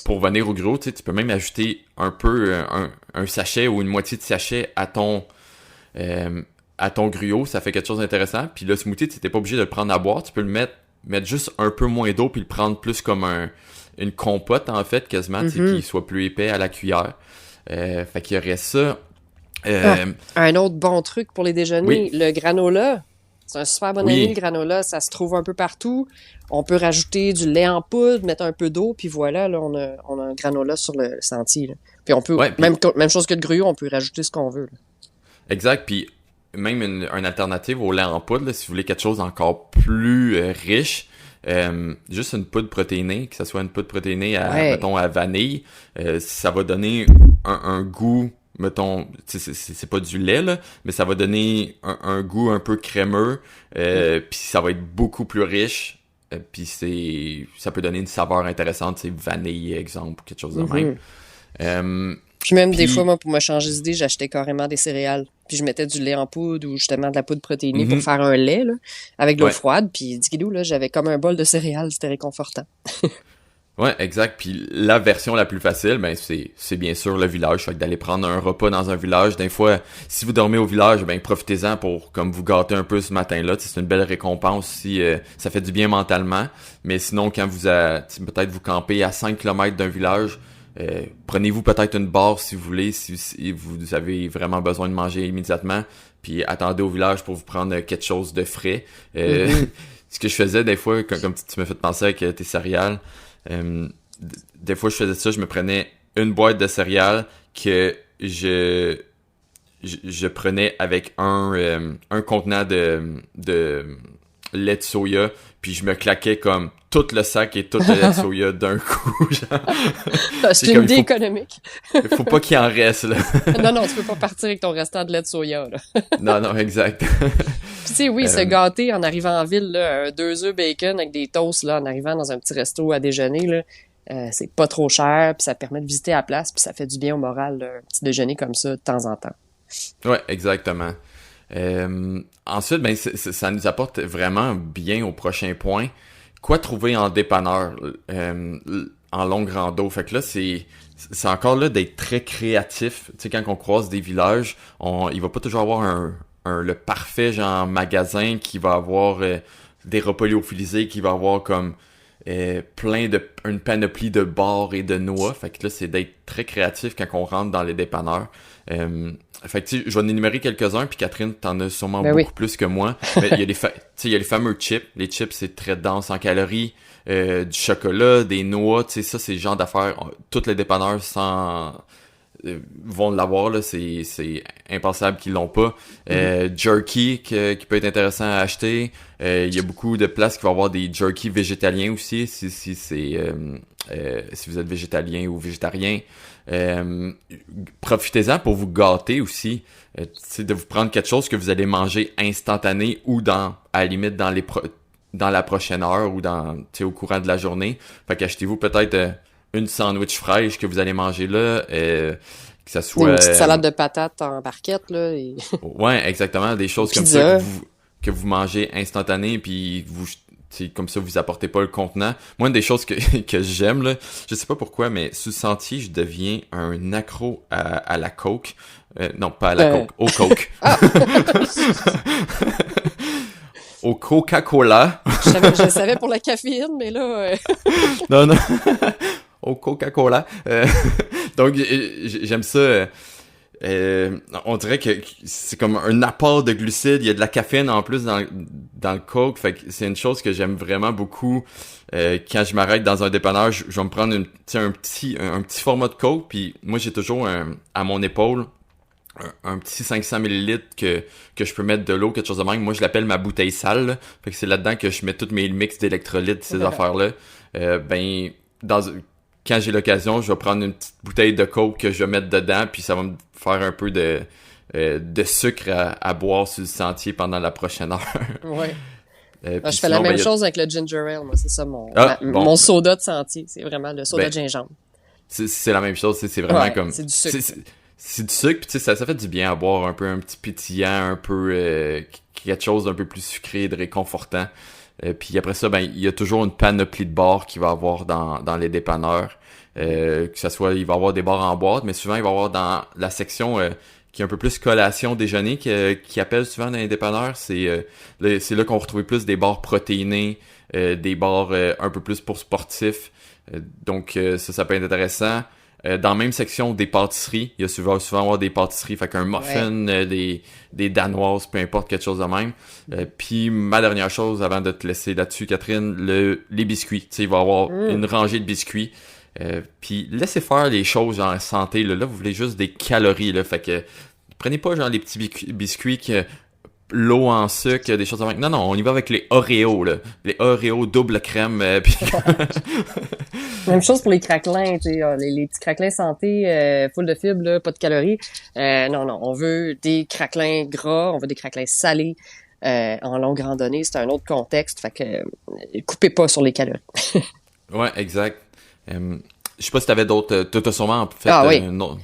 pour venir au gros, tu peux même ajouter un peu un sachet ou une moitié de sachet à ton gruyot, ça fait quelque chose d'intéressant. Puis le smoothie, tu n'es pas obligé de le prendre à boire, tu peux le mettre juste un peu moins d'eau, puis le prendre plus comme une compote en fait, quasiment, qui soit plus épais à la cuillère. Fait qu'il y aurait ça. Un autre bon truc pour les déjeuners, le granola. C'est un super bon ami, le granola. Ça se trouve un peu partout. On peut rajouter du lait en poudre, mettre un peu d'eau, puis voilà, là, on a un granola sur le sentier. Là. Puis on peut, même chose que le gruyot, on peut rajouter ce qu'on veut. Là. Exact. Puis même une alternative au lait en poudre, là, si vous voulez quelque chose encore plus riche, juste une poudre protéinée, que ce soit une poudre protéinée mettons, à vanille, ça va donner un goût, mettons, c'est pas du lait, là, mais ça va donner un goût un peu crémeux, puis ça va être beaucoup plus riche, puis ça peut donner une saveur intéressante, c'est vanille, exemple, quelque chose de même. Puis même des fois, moi, pour me changer d'idée, j'achetais carrément des céréales. Puis je mettais du lait en poudre ou justement de la poudre protéinée pour faire un lait, là, avec de l'eau froide. Puis dis-guidou, là, j'avais comme un bol de céréales, c'était réconfortant. Ouais, exact. Puis la version la plus facile, ben c'est bien sûr le village. Fait que d'aller prendre un repas dans un village, des fois, si vous dormez au village, ben profitez-en pour comme vous gâter un peu ce matin-là. C'est une belle récompense si ça fait du bien mentalement. Mais sinon, quand peut-être vous campez à 5 km d'un village, prenez-vous peut-être une barre si vous voulez, si vous avez vraiment besoin de manger immédiatement, puis attendez au village pour vous prendre quelque chose de frais. Ce que je faisais des fois, comme tu m'as fait penser avec tes céréales, des fois je faisais ça, je me prenais une boîte de céréales que je prenais avec un contenant de lait de soya, puis je me claquais comme tout le sac et tout le lait de soya d'un coup. C'est une idée économique. Faut pas qu'il en reste, là. Non, tu peux pas partir avec ton restant de lait de soya, là. Non, exact. Puis tu sais, oui, se gâter en arrivant en ville, là, 2 œufs bacon avec des toasts, là, en arrivant dans un petit resto à déjeuner, là, c'est pas trop cher, puis ça permet de visiter à la place, puis ça fait du bien au moral, là, un petit déjeuner comme ça, de temps en temps. Ouais, exactement. Ensuite, ben ça nous apporte vraiment bien au prochain point. Quoi trouver en dépanneur en longue rando? Fait que là, c'est encore là d'être très créatif. Tu sais, quand on croise des villages, il va pas toujours avoir le parfait genre magasin qui va avoir des repas lyophilisés, qui va avoir comme une panoplie de bars et de noix. Fait que là, c'est d'être très créatif quand on rentre dans les dépanneurs. Fait que je vais en énumérer quelques-uns, puis Catherine, t'en as sûrement beaucoup plus que moi. Mais il y a les fameux chips. Les chips, c'est très dense en calories. Du chocolat, des noix, tu sais, ça, c'est le genre d'affaires. Tous les dépanneurs vont l'avoir, là, c'est impensable qu'ils l'ont pas. Jerky qui peut être intéressant à acheter. Il y a beaucoup de places qui vont avoir des jerky végétaliens aussi, si vous êtes végétalien ou végétarien. Profitez-en pour vous gâter aussi. De vous prendre quelque chose que vous allez manger instantané ou à la limite dans la prochaine heure ou au courant de la journée. Fait qu'achetez-vous peut-être une sandwich fraîche que vous allez manger là, que ça soit une petite salade de patates en barquette là. Ouais, exactement, des choses comme ça que vous mangez instantané, puis comme ça vous apportez pas le contenant. Moi, une des choses que j'aime là, je sais pas pourquoi, mais sous sentier, je deviens un accro à la Coke. Non, pas à la Coke, au Coke. Au Coca-Cola. Je savais pour la caféine, mais là... Non. Au Coca-Cola. Donc, j'aime ça. On dirait que c'est comme un apport de glucides. Il y a de la caféine en plus dans le Coke. Fait que c'est une chose que j'aime vraiment beaucoup. Quand je m'arrête dans un dépanneur, je vais me prendre un petit format de Coke. Puis moi, j'ai toujours à mon épaule un petit 500 ml que je peux mettre de l'eau, quelque chose de même. Moi, je l'appelle ma bouteille sale, là. Fait que c'est là-dedans que je mets tous mes mix d'électrolytes, ces affaires-là. Quand j'ai l'occasion, je vais prendre une petite bouteille de Coke que je vais mettre dedans, puis ça va me faire un peu de sucre à boire sur le sentier pendant la prochaine heure. Ouais. Je fais la même chose avec le ginger ale, moi, c'est ça mon soda de sentier, c'est vraiment le soda de gingembre. C'est la même chose, c'est vraiment comme... C'est du sucre. C'est du sucre, puis ça fait du bien à boire, un peu un petit pétillant, un peu quelque chose d'un peu plus sucré, de réconfortant. Puis après ça, il y a toujours une panoplie de bars qu'il va y avoir dans les dépanneurs. Que ça soit, il va y avoir des bars en boîte, mais souvent il va y avoir dans la section qui est un peu plus collation déjeuner qui appelle souvent dans les dépanneurs. C'est là qu'on va retrouver plus des bars protéinés, des bars un peu plus pour sportifs. Donc ça peut être intéressant. Dans la même section des pâtisseries, il y a souvent avoir des pâtisseries, fait qu'un muffin, des danoises, peu importe, quelque chose de même. Puis ma dernière chose, avant de te laisser là-dessus, Catherine, les biscuits. Tu sais, il va y avoir une rangée de biscuits. Puis laissez faire les choses genre santé. Là, vous voulez juste des calories. Là, fait que prenez pas genre les petits biscuits l'eau en sucre, des choses comme ça. Non, on y va avec les Oreos, là. Les Oreos double crème, puis... Même chose pour les craquelins, tu sais, les petits craquelins santé, full de fibres, là, pas de calories. Non, on veut des craquelins gras, on veut des craquelins salés. En longue randonnée, c'est un autre contexte, fait que coupez pas sur les calories. Ouais, exact. Je sais pas si t'avais d'autres... T'as sûrement fait oui. autre...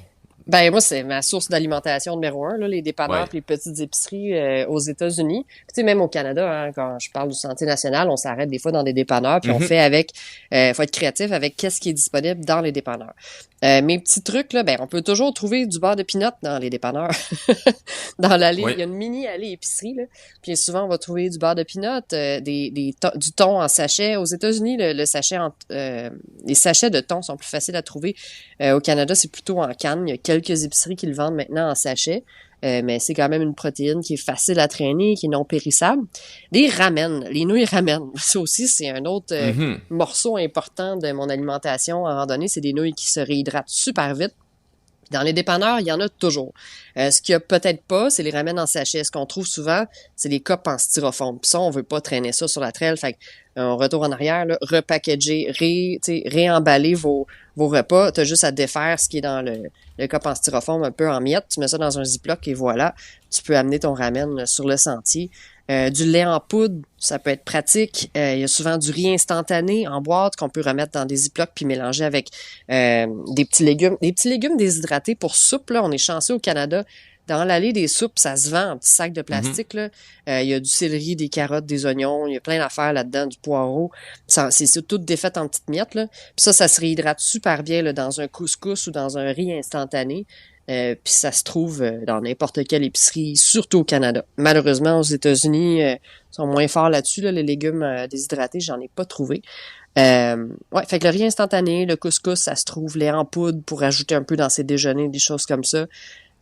Ben moi, c'est ma source d'alimentation numéro 1, là, les dépanneurs Ouais. et les petites épiceries aux États-Unis. Puis, tu sais, même au Canada, hein, quand je parle du Santé nationale, on s'arrête des fois dans des dépanneurs, puis on fait avec, faut être créatif avec qu'est-ce qui est disponible dans les dépanneurs. Mes petits trucs, là, ben on peut toujours trouver du beurre de pinot dans les dépanneurs. Dans l'allée, Oui. il y a une mini allée épicerie, là. Puis souvent, on va trouver du beurre de pinot, du thon en sachet. Aux États-Unis, le sachet, les sachets de thon sont plus faciles à trouver. Au Canada, c'est plutôt en canne. Il y a quelques épiceries qui le vendent maintenant en sachet. Mais c'est quand même une protéine qui est facile à traîner, qui est non périssable. Les ramen, les nouilles ramen. Ça aussi, c'est un autre morceau important de mon alimentation en randonnée. C'est des nouilles qui se réhydratent super vite. Dans les dépanneurs, il y en a toujours. Ce qu'il y a peut-être pas, c'est les ramen en sachet. Ce qu'on trouve souvent, c'est les copes en styrofoam. Puis ça, on veut pas traîner ça sur la traîne. Fait on retourne en arrière, là, repackager, réemballer vos repas. T'as juste à défaire ce qui est dans le cop en styrofoam un peu en miettes. Tu mets ça dans un Ziploc et voilà. Tu peux amener ton ramen sur le sentier. Du lait en poudre, ça peut être pratique. Il y a souvent du riz instantané en boîte qu'on peut remettre dans des ziplocs puis mélanger avec des petits légumes. Des petits légumes déshydratés pour soupe, là, on est chanceux au Canada. Dans l'allée des soupes, ça se vend en petits sacs de plastique. Là. Il y a du céleri, des carottes, des oignons. Il y a plein d'affaires là-dedans, du poireau. C'est tout défait en petites miettes. Là. Puis ça se réhydrate super bien là, dans un couscous ou dans un riz instantané. Puis ça se trouve dans n'importe quelle épicerie, surtout au Canada. Malheureusement, aux États-Unis, ils sont moins forts là-dessus. Là, les légumes déshydratés, j'en ai pas trouvé. Fait que le riz instantané, le couscous, ça se trouve. Les en poudre pour ajouter un peu dans ses déjeuners, des choses comme ça.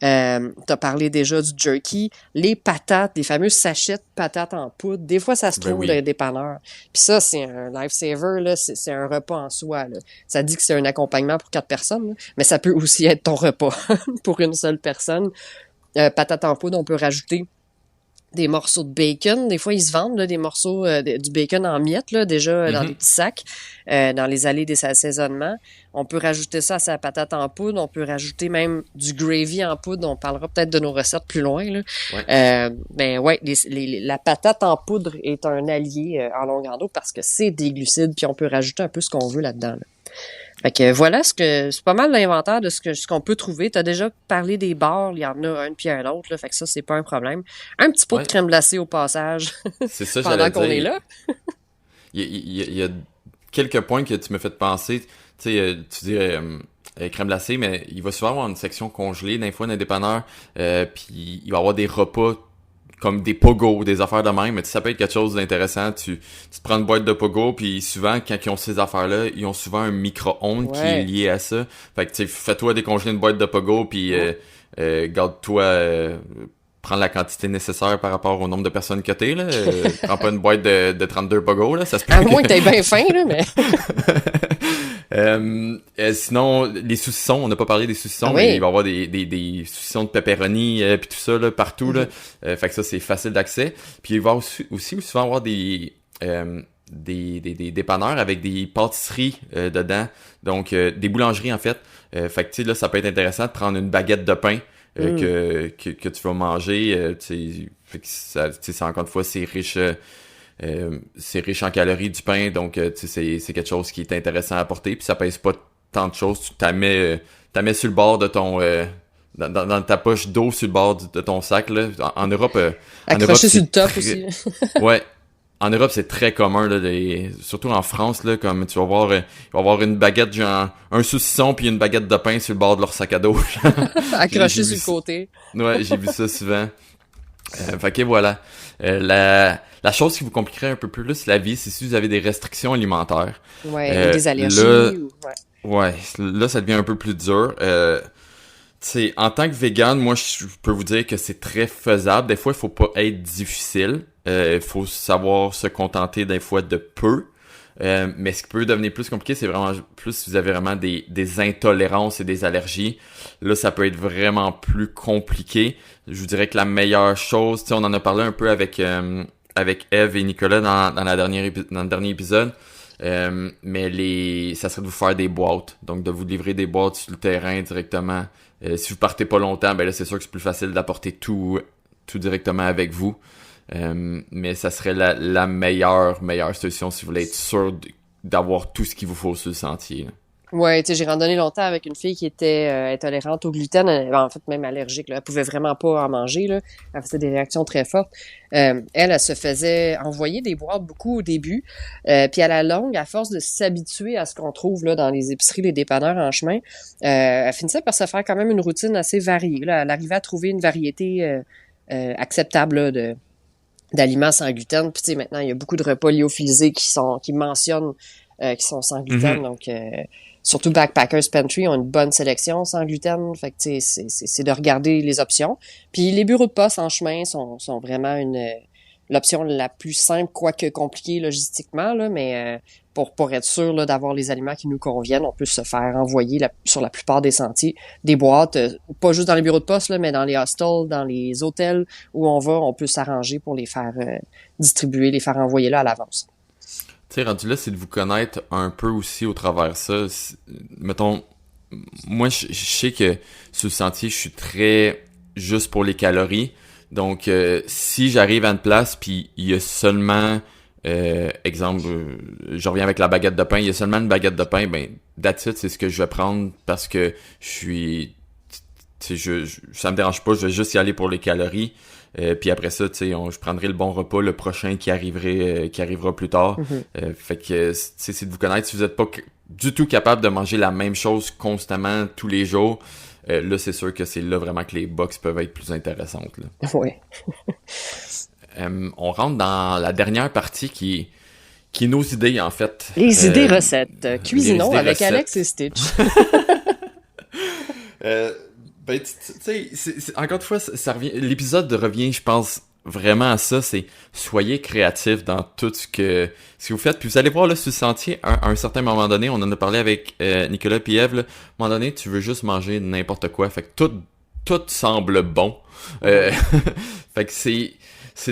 T'as parlé déjà du jerky, les patates, les fameux sachets de patates en poudre. Des fois, ça se trouve dans les dépanneurs. Puis ça, c'est un lifesaver, là. C'est un repas en soi, là. Ça dit que c'est un accompagnement pour 4 personnes, là, mais ça peut aussi être ton repas pour une seule personne. Patates en poudre, on peut rajouter des morceaux de bacon. Des fois, ils se vendent là, des morceaux du bacon en miettes, là, déjà dans des petits sacs, dans les allées des assaisonnements. On peut rajouter ça à sa patate en poudre. On peut rajouter même du gravy en poudre. On parlera peut-être de nos recettes plus loin. Là. La patate en poudre est un allié en longue rando parce que c'est des glucides, puis on peut rajouter un peu ce qu'on veut là-dedans. Là. Fait que voilà c'est pas mal l'inventaire de ce qu'on peut trouver. T'as déjà parlé des bars, il y en a un puis un autre, là, fait que ça, c'est pas un problème. Un petit pot de crème glacée au passage. C'est ça, pendant qu'on est là. Il y a quelques points que tu me fais penser. Tu sais, tu dis crème glacée, mais il va souvent avoir une section congelée, des fois, dans les dépanneurs, puis il va y avoir des repas comme des pogos, des affaires de même, mais ça peut être quelque chose d'intéressant. Tu te prends une boîte de pogos, puis souvent, quand ils ont ces affaires-là, ils ont souvent un micro-ondes qui est lié à ça. Fait que, tu sais, fais-toi décongeler une boîte de pogos, puis garde-toi... prends la quantité nécessaire par rapport au nombre de personnes que t'es, là. Prends pas une boîte de 32 pogos, là. Ça se peut à moins que t'aies bien faim, là, mais... sinon, les saucissons, on n'a pas parlé des saucissons, mais il va y avoir des saucissons de pepperoni puis tout ça là, partout. Là. Fait que ça, c'est facile d'accès. Puis il va aussi souvent avoir des dépanneurs avec des pâtisseries dedans. Donc, des boulangeries, en fait. Fait que, tu sais, là, ça peut être intéressant de prendre une baguette de pain que tu vas manger. Fait que ça, encore une fois, c'est riche... c'est riche en calories du pain, donc c'est quelque chose qui est intéressant à apporter, puis ça pèse pas tant de choses. Tu t'as mets sur le bord de ton dans ta poche d'eau sur le bord de ton sac là. En Europe, accroché sur le top aussi. Ouais. En Europe, c'est très commun là, surtout en France là, comme tu vas voir, il va y avoir une baguette genre un saucisson puis une baguette de pain sur le bord de leur sac à dos. Accroché sur le côté. Ouais, j'ai vu ça souvent. Fait que voilà. La chose qui vous compliquerait un peu plus la vie, c'est si vous avez des restrictions alimentaires. Ouais, des allergies. Là, ouais, là, ça devient un peu plus dur. En tant que vegan, moi, je peux vous dire que c'est très faisable. Des fois, il faut pas être difficile. Il faut savoir se contenter des fois de peu. Mais ce qui peut devenir plus compliqué, c'est vraiment plus si vous avez vraiment des intolérances et des allergies. Là, ça peut être vraiment plus compliqué. Je vous dirais que la meilleure chose, tu sais, on en a parlé un peu avec Eve et Nicolas dans le dernier épisode. Mais ça serait de vous faire des boîtes. Donc, de vous livrer des boîtes sur le terrain directement. Si vous partez pas longtemps, ben là, c'est sûr que c'est plus facile d'apporter tout directement avec vous. Mais ça serait la meilleure solution si vous voulez être sûr d'avoir tout ce qu'il vous faut sur le sentier, là. Ouais, tu sais, j'ai randonné longtemps avec une fille qui était intolérante au gluten, en fait même allergique, là. Elle pouvait vraiment pas en manger, là. Elle faisait des réactions très fortes. Elle se faisait envoyer des boîtes beaucoup au début, puis à la longue, à force de s'habituer à ce qu'on trouve là dans les épiceries, les dépanneurs en chemin, elle finissait par se faire quand même une routine assez variée, là. Elle arrivait à trouver une variété acceptable là, d'aliments sans gluten. Puis tu sais, maintenant, il y a beaucoup de repas lyophilisés qui mentionnent qui sont sans gluten, donc surtout Backpackers Pantry ont une bonne sélection sans gluten, fait que tu sais, c'est de regarder les options. Puis les bureaux de poste en chemin sont vraiment l'option la plus simple, quoique compliquée logistiquement, là, mais pour être sûr là, d'avoir les aliments qui nous conviennent, on peut se faire envoyer sur la plupart des sentiers des boîtes, pas juste dans les bureaux de poste, là, mais dans les hostels, dans les hôtels où on va, on peut s'arranger pour les faire distribuer, les faire envoyer là à l'avance. Tu sais, rendu là, c'est de vous connaître un peu aussi au travers de ça. Mettons, moi, je sais que sur le sentier, je suis très juste pour les calories. Donc, si j'arrive à une place, puis il y a seulement, exemple, je reviens avec la baguette de pain, il y a seulement une baguette de pain, ben, that's it, c'est ce que je vais prendre parce que je suis... Tu sais, ça me dérange pas, je vais juste y aller pour les calories. Puis après ça, tu sais, je prendrai le bon repas, le prochain qui arrivera plus tard. Fait que, tu sais, c'est de vous connaître. Si vous êtes pas du tout capable de manger la même chose constamment tous les jours, là, c'est sûr que c'est là vraiment que les box peuvent être plus intéressantes, là. Oui. On rentre dans la dernière partie qui est nos idées, en fait. Les idées recettes. Cuisinons avec recettes. Alex et Stitch. Ben, tu sais, encore une fois, ça revient. L'épisode revient, je pense, vraiment à ça. C'est soyez créatifs dans tout ce que vous faites. Puis vous allez voir là sur le sentier, à un certain moment donné, on en a parlé avec Nicolas et Eve. Là, à un moment donné, tu veux juste manger n'importe quoi. Fait que tout semble bon. Fait que c'est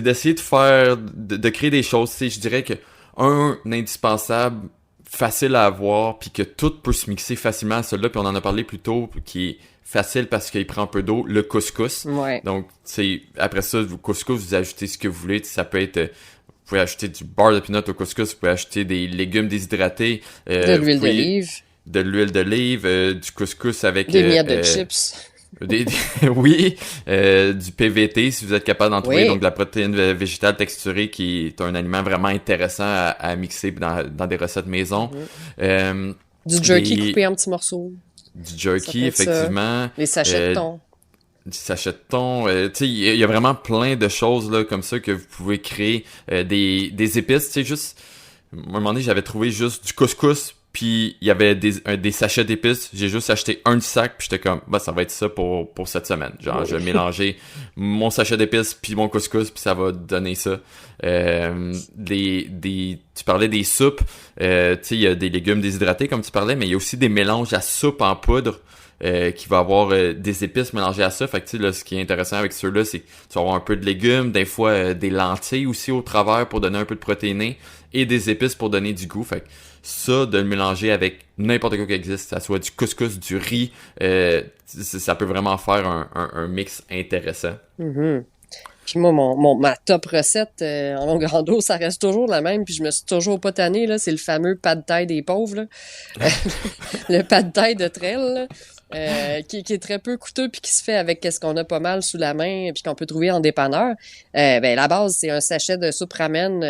d'essayer de faire, de créer des choses. Tu sais, je dirais que un indispensable, facile à avoir, puis que tout peut se mixer facilement à celui-là. Puis on en a parlé plus tôt, qui est facile parce qu'il prend un peu d'eau, le couscous. Ouais. Donc, après ça, le couscous, vous ajoutez ce que vous voulez. Ça peut être, vous pouvez ajouter du beurre de peanut au couscous, vous pouvez ajouter des légumes déshydratés. De l'huile d'olive. De l'huile d'olive, du couscous avec... Des miettes de chips. Oui, du PVT si vous êtes capable d'en trouver, oui. Donc de la protéine végétale texturée qui est un aliment vraiment intéressant à mixer dans des recettes maison. Du jerky coupé en petits morceaux. Du jerky, effectivement. Ça. Les sachets de thon. Du sachet de thon. Tu sais, il y a vraiment plein de choses là comme ça que vous pouvez créer. Des épices, tu sais, juste... À un moment donné, j'avais trouvé juste du couscous, puis il y avait des sachets d'épices. J'ai juste acheté un sac, puis j'étais comme, bah ça va être ça pour cette semaine. Genre, je vais mélanger mon sachet d'épices puis mon couscous, puis ça va donner ça. Tu parlais des soupes. Tu sais, il y a des légumes déshydratés, comme tu parlais, mais il y a aussi des mélanges à soupe en poudre. Qui va avoir des épices mélangées à ça. Fait que tu sais, là, ce qui est intéressant avec ceux-là, c'est que tu vas avoir un peu de légumes, des fois des lentilles aussi au travers pour donner un peu de protéines et des épices pour donner du goût. Fait que ça, de le mélanger avec n'importe quoi qui existe, ça soit du couscous, du riz, ça peut vraiment faire un mix intéressant. Mm-hmm. Puis moi, ma top recette en longue rando, ça reste toujours la même, puis je me suis toujours pas tannée, là, c'est le fameux pad thai des pauvres, là. Le pad thai de trail, là. Qui est très peu coûteux puis qui se fait avec qu'est-ce qu'on a pas mal sous la main puis qu'on peut trouver en dépanneur. La base, c'est un sachet de soupe ramen,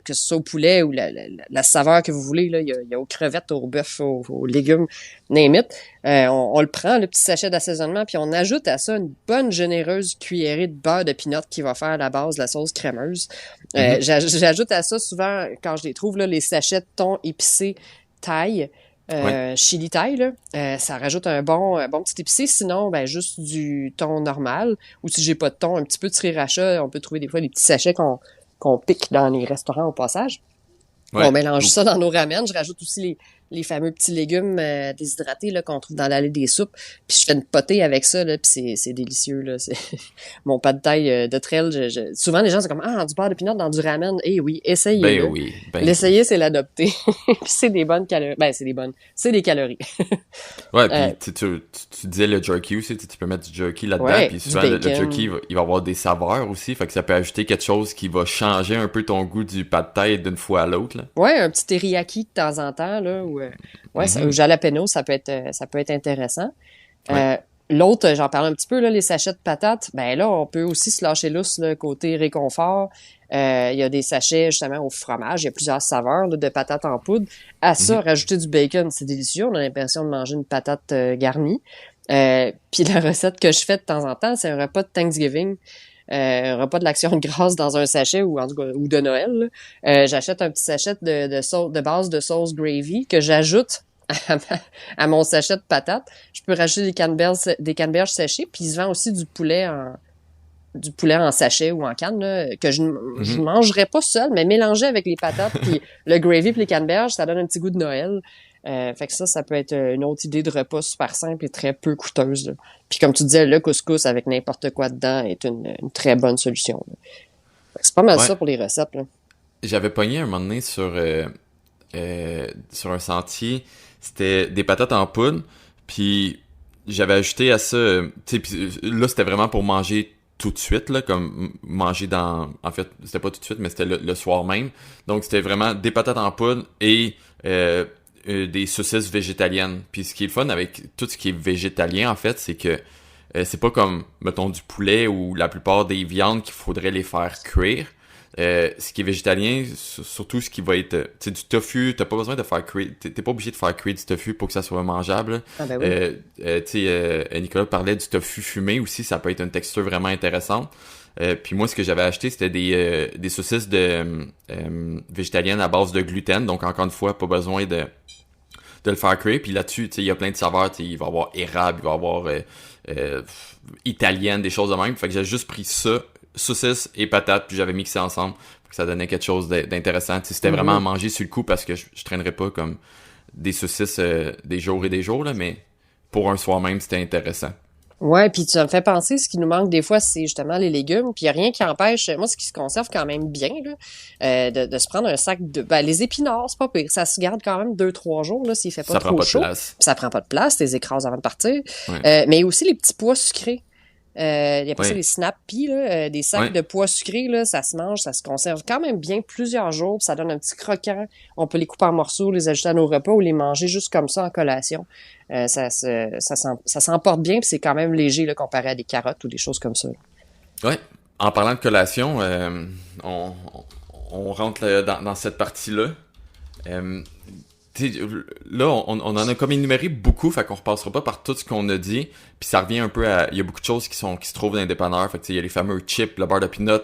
que ce soit au poulet ou la saveur que vous voulez. Là, il y a aux crevettes, au bœuf, aux légumes, name it. On le prend, le petit sachet d'assaisonnement, puis on ajoute à ça une bonne généreuse cuillerée de beurre de peanut qui va faire la base de la sauce crémeuse. J'ajoute à ça souvent, quand je les trouve, là, les sachets de thon épicé thaï. Chili thaï, là, ça rajoute un bon petit épicé. Sinon, juste du thon normal. Ou si j'ai pas de thon, un petit peu de sriracha. On peut trouver des fois des petits sachets qu'on pique dans les restaurants au passage. On mélange ça dans nos ramen. Je rajoute aussi les fameux petits légumes déshydratés là, qu'on trouve dans l'allée des soupes. Puis je fais une potée avec ça, là, puis c'est délicieux. Là. C'est mon pad thai de trail. Souvent, les gens sont comme « Ah, du beurre de pinot dans du ramen. » Eh oui, essayez-le. Ben oui. L'essayer, c'est l'adopter. Puis c'est des bonnes calories. Ben, c'est des bonnes. C'est des calories. Ouais, puis tu disais le jerky aussi. Tu peux mettre du jerky là-dedans. Ouais, puis souvent, le jerky, il va avoir des saveurs aussi. Fait que ça peut ajouter quelque chose qui va changer un peu ton goût du pad thai d'une fois à l'autre. Là. Ouais, un petit teriyaki de temps en temps, là, ou jalapeno, ça peut être intéressant. Ouais. L'autre, j'en parle un petit peu, là, les sachets de patates. Ben là, on peut aussi se lâcher lousse, le côté réconfort. Il y a des sachets, justement, au fromage. Il y a plusieurs saveurs là, de patates en poudre. À ça, rajouter du bacon, c'est délicieux. On a l'impression de manger une patate garnie. Puis la recette que je fais de temps en temps, c'est un repas de Thanksgiving. Un repas de l'Action de grâce dans un sachet ou de Noël. J'achète un petit sachet de base de sauce gravy que j'ajoute à mon sachet de patates. Je peux rajouter des canneberges séchées, puis il se vend aussi du poulet en sachet ou en canne là, que je ne mangerais pas seul, mais mélangé avec les patates puis le gravy puis les canneberges, ça donne un petit goût de Noël. Fait que ça peut être une autre idée de repas super simple et très peu coûteuse. Là. Puis comme tu disais, le couscous avec n'importe quoi dedans est une très bonne solution. Là. Fait que c'est pas mal ça pour les recettes. Là. J'avais pogné un moment donné sur un sentier, c'était des patates en poudre, puis j'avais ajouté à ça, tu sais, là c'était vraiment pour manger tout de suite, là, comme manger en fait, c'était pas tout de suite, mais c'était le soir même. Donc c'était vraiment des patates en poudre et des saucisses végétaliennes. Puis ce qui est le fun avec tout ce qui est végétalien, en fait, c'est que c'est pas comme, mettons, du poulet ou la plupart des viandes qu'il faudrait les faire cuire. Ce qui est végétalien, surtout ce qui va être, tu sais, du tofu, t'as pas besoin de faire cuire, t'es pas obligé de faire cuire du tofu pour que ça soit mangeable. Ah ben oui. Tu sais, Nicolas parlait du tofu fumé aussi, ça peut être une texture vraiment intéressante. Puis moi, ce que j'avais acheté, c'était des saucisses végétaliennes à base de gluten, donc encore une fois, pas besoin de le faire cuire. Puis là-dessus, tu sais, il y a plein de saveurs, tu sais, il va y avoir érable, il va y avoir italienne, des choses de même. Fait que j'ai juste pris ça, saucisses et patates, puis j'avais mixé ensemble pour que ça donnait quelque chose d'intéressant. Tu sais, c'était vraiment à manger sur le coup parce que je traînerais pas comme des saucisses des jours et des jours, là, mais pour un soir même, c'était intéressant. Ouais, puis tu me fais penser, ce qui nous manque des fois, c'est justement les légumes. Puis il n'y a rien qui empêche, moi, ce qui se conserve quand même bien, là, de se prendre un sac de... Ben, les épinards, c'est pas pire. Ça se garde quand même 2-3 jours, là, s'il fait pas trop chaud. Ça prend pas de place, t'es écrases avant de partir. Ouais. Mais aussi les petits pois sucrés. Il y a pas ça les snap peas, là, des sacs de pois sucrés, là, ça se mange, ça se conserve quand même bien plusieurs jours, ça donne un petit croquant. On peut les couper en morceaux, les ajouter à nos repas ou les manger juste comme ça en collation. Ça s'emporte bien, puis c'est quand même léger là, comparé à des carottes ou des choses comme ça. Ouais. En parlant de collation, on rentre dans cette partie-là. Là, on en a comme énuméré beaucoup, fait qu'on repassera pas par tout ce qu'on a dit. Puis ça revient un peu à... Il y a beaucoup de choses qui se trouvent dans les dépanneurs. Fait que il y a les fameux chips, le beurre de peanut,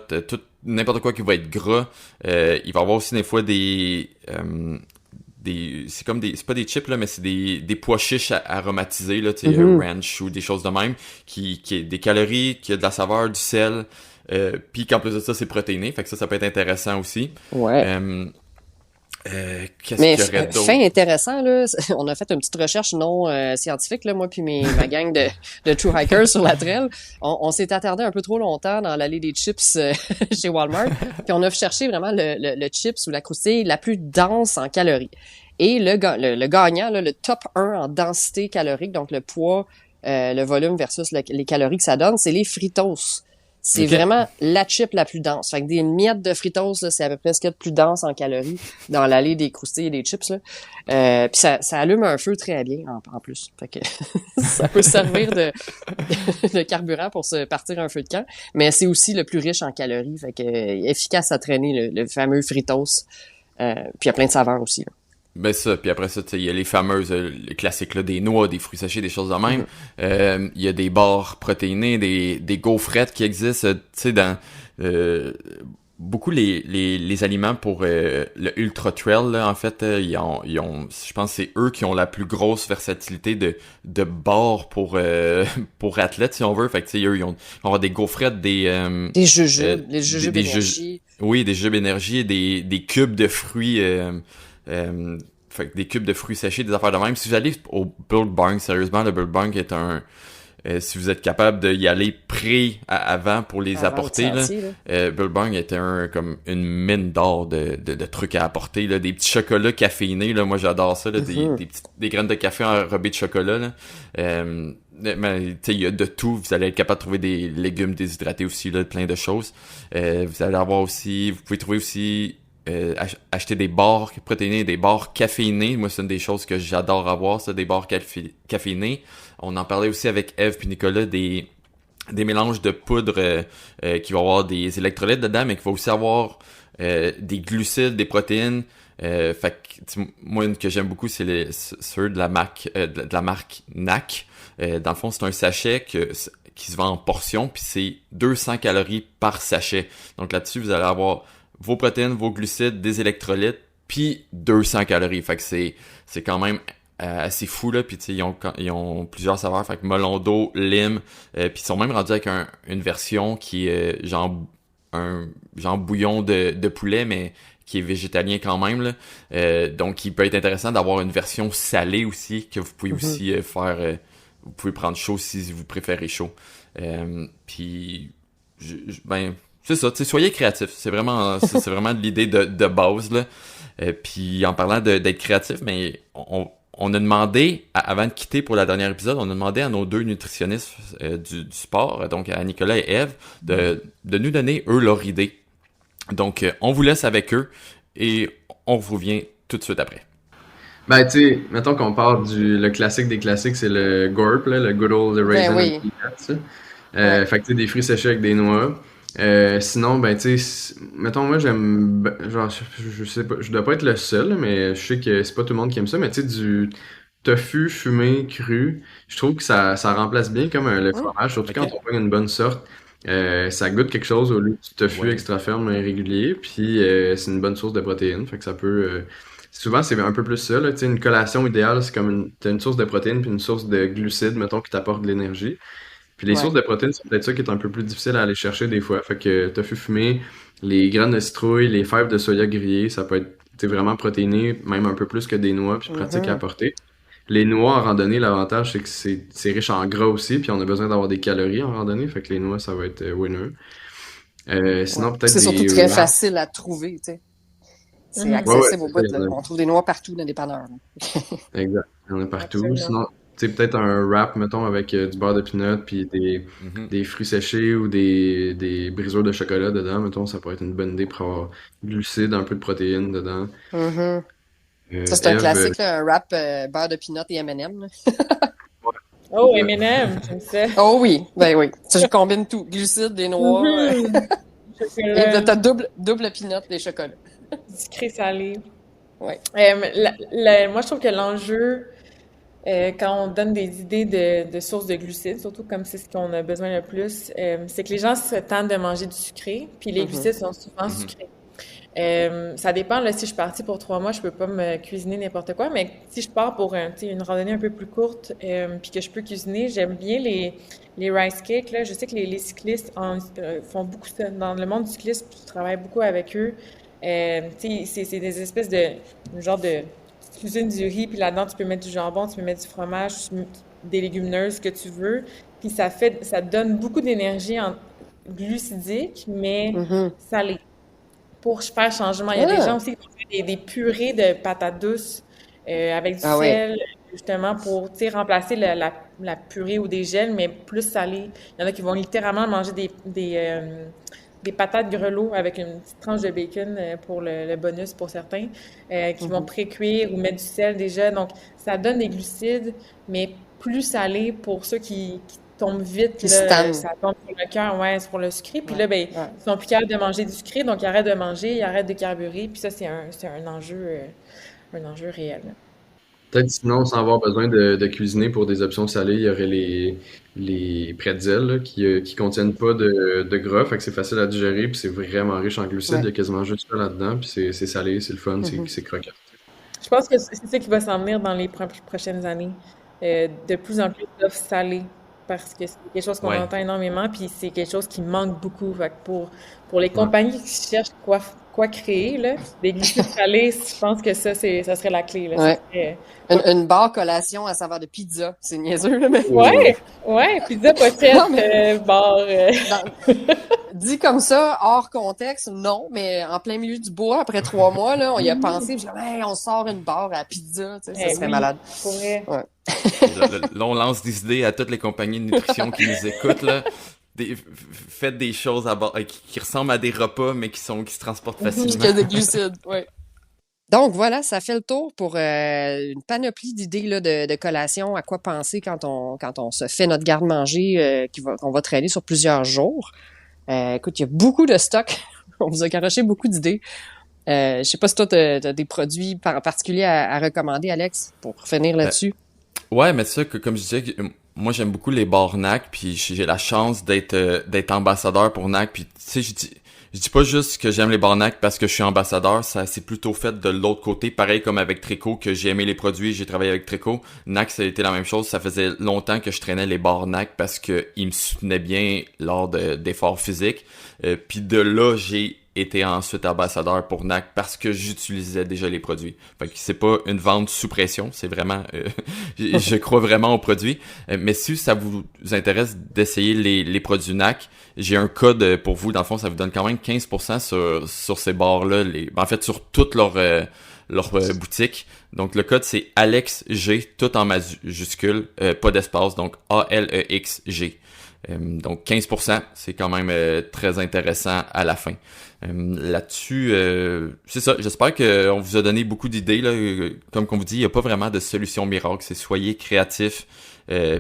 n'importe quoi qui va être gras. Il va y avoir aussi des fois c'est comme c'est pas des chips là, mais c'est des pois chiches aromatisés là, ranch ou des choses de même, qui est des calories, qui a de la saveur, du sel, puis qu'en plus de ça c'est protéiné, fait que ça peut être intéressant aussi. Ouais. Qu'est-ce qu'il y aurait d'autre? Fait intéressant, là, on a fait une petite recherche non scientifique, là, moi puis ma gang de True Hikers sur la trail. On s'est attardé un peu trop longtemps dans l'allée des chips chez Walmart, puis on a cherché vraiment le chips ou la croustille la plus dense en calories. Et le gagnant, là, le top 1 en densité calorique, donc le poids, le volume versus les calories que ça donne, c'est les Fritos. C'est vraiment la chip la plus dense. Fait que des miettes de Fritos, là, c'est à peu près ce qu'il y a de plus dense en calories dans l'allée des croustilles et des chips, là. Puis ça allume un feu très bien, en plus. Fait que ça peut servir de carburant pour se partir un feu de camp. Mais c'est aussi le plus riche en calories. Fait que efficace à traîner, le fameux Fritos. Puis il y a plein de saveurs aussi, là. Ben ça, puis après ça, il y a les fameuses, les classiques là, des noix, des fruits séchés, des choses de même. Il y a des barres protéinées, des gaufrettes qui existent, tu sais, dans beaucoup les aliments pour le Ultra Trail, là, en fait, ils ont, je pense que c'est eux qui ont la plus grosse versatilité de barres pour athlètes, si on veut. Fait que, tu sais, eux, ils vont avoir des gaufrettes, Des jujubes, les jujubes des énergie. oui, des jujubes énergie et des cubes de fruits, fait que des cubes de fruits séchés, des affaires de même. Si vous allez au Bulk Barn, sérieusement, le Bulk Barn est si vous êtes capable d'y aller avant pour les Avant apporter, le là, sentier, là. Bulk Barn était comme une mine d'or de trucs à apporter, là, des petits chocolats caféinés, là, moi j'adore ça, là, des graines de café enrobées de chocolat, là. Mais tu sais, il y a de tout, vous allez être capable de trouver des légumes déshydratés aussi, là, plein de choses. Vous allez avoir aussi, vous pouvez trouver aussi acheter des barres protéinées, des barres caféinées. Moi, c'est une des choses que j'adore avoir, ça, des barres caféinées. On en parlait aussi avec Eve puis Nicolas, des mélanges de poudre qui vont avoir des électrolytes dedans, mais qui vont aussi avoir des glucides, des protéines. Fait que, moi, une que j'aime beaucoup, c'est ceux de la marque NAC. Dans le fond, c'est un sachet qui se vend en portions, puis c'est 200 calories par sachet. Donc là-dessus, vous allez avoir vos protéines, vos glucides, des électrolytes, puis 200 calories. Fait que c'est quand même assez fou, là. Puis tu sais, ils ont plusieurs saveurs. Fait que melon d'eau, lime, puis ils sont même rendus avec une version qui est genre bouillon de poulet, mais qui est végétalien quand même, là. Donc, il peut être intéressant d'avoir une version salée aussi, que vous pouvez aussi faire... vous pouvez prendre chaud si vous préférez chaud. Puis, ben... C'est ça, tu sais, soyez créatifs. C'est vraiment de l'idée de base, là. Puis en parlant d'être créatif, mais on a demandé, avant de quitter pour la dernière épisode, on a demandé à nos deux nutritionnistes du sport, donc à Nicolas et Eve, de nous donner, eux, leur idée. Donc, on vous laisse avec eux et on revient tout de suite après. Ben, tu sais, mettons qu'on parle le classique des classiques, c'est le GORP, là, le Good Old Raisin oui. and Peanuts. Fait que, tu sais, des fruits séchés avec des noix. Sinon, ben, tu sais, mettons, moi, j'aime, genre, je sais pas, je dois pas être le seul, là, mais je sais que c'est pas tout le monde qui aime ça, mais tu sais, du tofu fumé cru, je trouve que ça remplace bien comme le fromage, surtout quand on prend une bonne sorte. Ça goûte quelque chose au lieu du tofu extra ferme régulier, puis c'est une bonne source de protéines, fait que ça peut... souvent, c'est un peu plus ça, là, tu sais, une collation idéale, c'est comme t'as une source de protéines puis une source de glucides, mettons, qui t'apporte de l'énergie. Puis les sources de protéines, c'est peut-être ça qui est un peu plus difficile à aller chercher des fois. Fait que tofu fumé, les graines de citrouille, les fèves de soya grillées, ça peut être vraiment protéiné, même un peu plus que des noix, puis pratique à apporter. Les noix en randonnée, l'avantage, c'est que c'est riche en gras aussi, puis on a besoin d'avoir des calories en randonnée, fait que les noix, ça va être winner. Sinon, peut-être C'est des surtout très wraps. facile à trouver, tu sais. C'est accessible au bout, là. Ouais. On trouve des noix partout dans les dépanneurs. Exact. Il y en a partout. Absolument. Sinon, tu sais, peut-être un wrap, mettons, avec du beurre de peanut, puis des fruits séchés ou des brisures de chocolat dedans, mettons, ça pourrait être une bonne idée pour avoir glucides, un peu de protéines dedans. Mhm. Ça, c'est un Eve, classique, là, un wrap beurre de peanut et M&M. là. Oh, M&M, j'aime ça. Oh oui, ben oui. Ça, je combine tout. Glucides, des noix. Chocolat, Et t'as double peanut des chocolats. sucré salé. Ouais. Moi, je trouve que l'enjeu, quand on donne des idées de sources de glucides, surtout comme c'est ce qu'on a besoin le plus, c'est que les gens se tentent de manger du sucré, puis les glucides sont souvent sucrés. Ça dépend, là, si je suis partie pour 3 mois, je peux pas me cuisiner n'importe quoi, mais si je pars pour une randonnée un peu plus courte, puis que je peux cuisiner, j'aime bien les rice cakes, là. Je sais que les cyclistes font beaucoup ça. Dans le monde du cyclisme, je travaille beaucoup avec eux. C'est des espèces genre de cuisine du riz, puis là-dedans, tu peux mettre du jambon, tu peux mettre du fromage, des légumineuses, ce que tu veux. Puis ça donne beaucoup d'énergie glucidique, mais salée. Pour faire changement. Il y a des gens aussi qui font des purées de patates douces avec du sel, justement, pour remplacer la purée ou des gels, mais plus salé. Il y en a qui vont littéralement manger des patates grelots avec une petite tranche de bacon pour le bonus pour certains, qui vont pré-cuire ou mettre du sel déjà. Donc, ça donne des glucides, mais plus salés pour ceux qui tombent vite. Là, ça tombe sur le cœur, c'est pour le sucré. Puis là, ben, ils sont plus capables de manger du sucré, donc ils arrêtent de manger, ils arrêtent de carburer. Puis ça, c'est un enjeu réel. Peut-être sinon, sans avoir besoin de cuisiner pour des options salées, il y aurait les pretzels là, qui contiennent pas de gras, fait que c'est facile à digérer, puis c'est vraiment riche en glucides, il y Ouais. a quasiment juste ça là-dedans, puis c'est salé, c'est le fun, Mhm. c'est croquant. Je pense que c'est ça qui va s'en venir dans les prochaines années. De plus en plus d'offres salées, parce que c'est quelque chose qu'on Ouais. entend énormément, puis c'est quelque chose qui manque beaucoup. Fait que pour les Ouais. compagnies qui cherchent quoi créer, là, des glucides salés, je pense que ça serait la clé, là. Ça Ouais. serait... Une barre collation à saveur de pizza. C'est niaiseux, là, mais Ouais, ouais, pizza pochette, non, mais bar... dans- dit comme ça, hors contexte, non, mais en plein milieu du bois, après 3 mois, là, on y a pensé, puis hey, on sort une barre à pizza, tu sais, ça serait oui, malade. pour vrai. Ouais. Là, on lance des idées à toutes les compagnies de nutrition qui nous écoutent, là. Faites des choses qui ressemblent à des repas, mais qui se transportent Puis facilement. qu'il y a des glucides, ouais. Donc voilà, ça fait le tour pour une panoplie d'idées là, de collations, à quoi penser quand on se fait notre garde-manger qu'on va traîner sur plusieurs jours. Écoute, il y a beaucoup de stock. On vous a garoché beaucoup d'idées. Je sais pas si toi, t'as des produits particuliers à recommander, Alex, pour finir là-dessus. Ouais, mais ça, comme je disais, moi j'aime beaucoup les bars NAC, puis j'ai la chance d'être ambassadeur pour NAC, puis tu sais, je dis pas juste que j'aime les bars NAC parce que je suis ambassadeur, ça c'est plutôt fait de l'autre côté, pareil comme avec Trico, que j'ai aimé les produits, j'ai travaillé avec Trico. NAC, ça a été la même chose, ça faisait longtemps que je traînais les bars NAC parce que ils me soutenaient bien lors d'efforts physiques, puis de là, j'ai été ensuite ambassadeur pour NAC parce que j'utilisais déjà les produits. Fait que c'est pas une vente sous pression, c'est vraiment je crois vraiment aux produits. Mais si ça vous intéresse d'essayer les produits NAC, j'ai un code pour vous. Dans le fond, ça vous donne quand même 15% sur ces bars-là. En fait, sur toute leur boutique. Donc, le code, c'est AlexG, tout en majuscule, pas d'espace, donc ALEXG. Donc 15%, c'est quand même très intéressant à la fin. Là-dessus, c'est ça. J'espère qu'on vous a donné beaucoup d'idées. Là. Comme on vous dit, il n'y a pas vraiment de solution miracle. C'est soyez créatifs,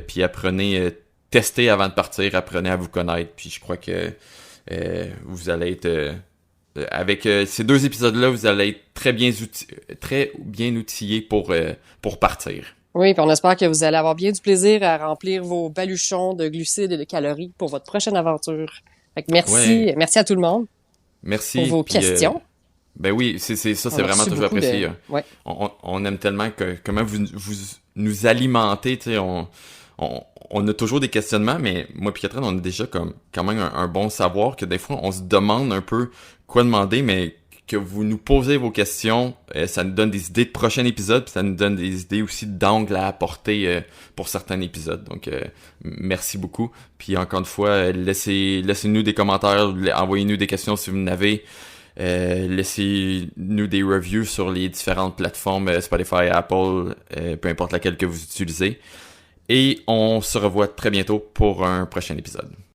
puis apprenez, testez avant de partir, apprenez à vous connaître. Puis je crois que vous allez être... avec ces 2 épisodes-là, vous allez être très bien outillés pour partir. Oui, puis on espère que vous allez avoir bien du plaisir à remplir vos baluchons de glucides et de calories pour votre prochaine aventure. Fait que merci à tout le monde. Merci. Pour vos questions. Ben oui, c'est ça, c'est On a vraiment reçu toujours beaucoup apprécié. Ouais. On aime tellement comment vous nous alimentez, tu sais, on a toujours des questionnements, mais moi et Catherine, on a déjà quand même un bon savoir que des fois, on se demande un peu quoi demander, mais que vous nous posez vos questions, ça nous donne des idées de prochains épisodes, puis ça nous donne des idées aussi d'angles à apporter pour certains épisodes. Donc, merci beaucoup. Puis encore une fois, laissez-nous des commentaires, envoyez-nous des questions si vous en avez. Laissez-nous des reviews sur les différentes plateformes, Spotify, Apple, peu importe laquelle que vous utilisez. Et on se revoit très bientôt pour un prochain épisode.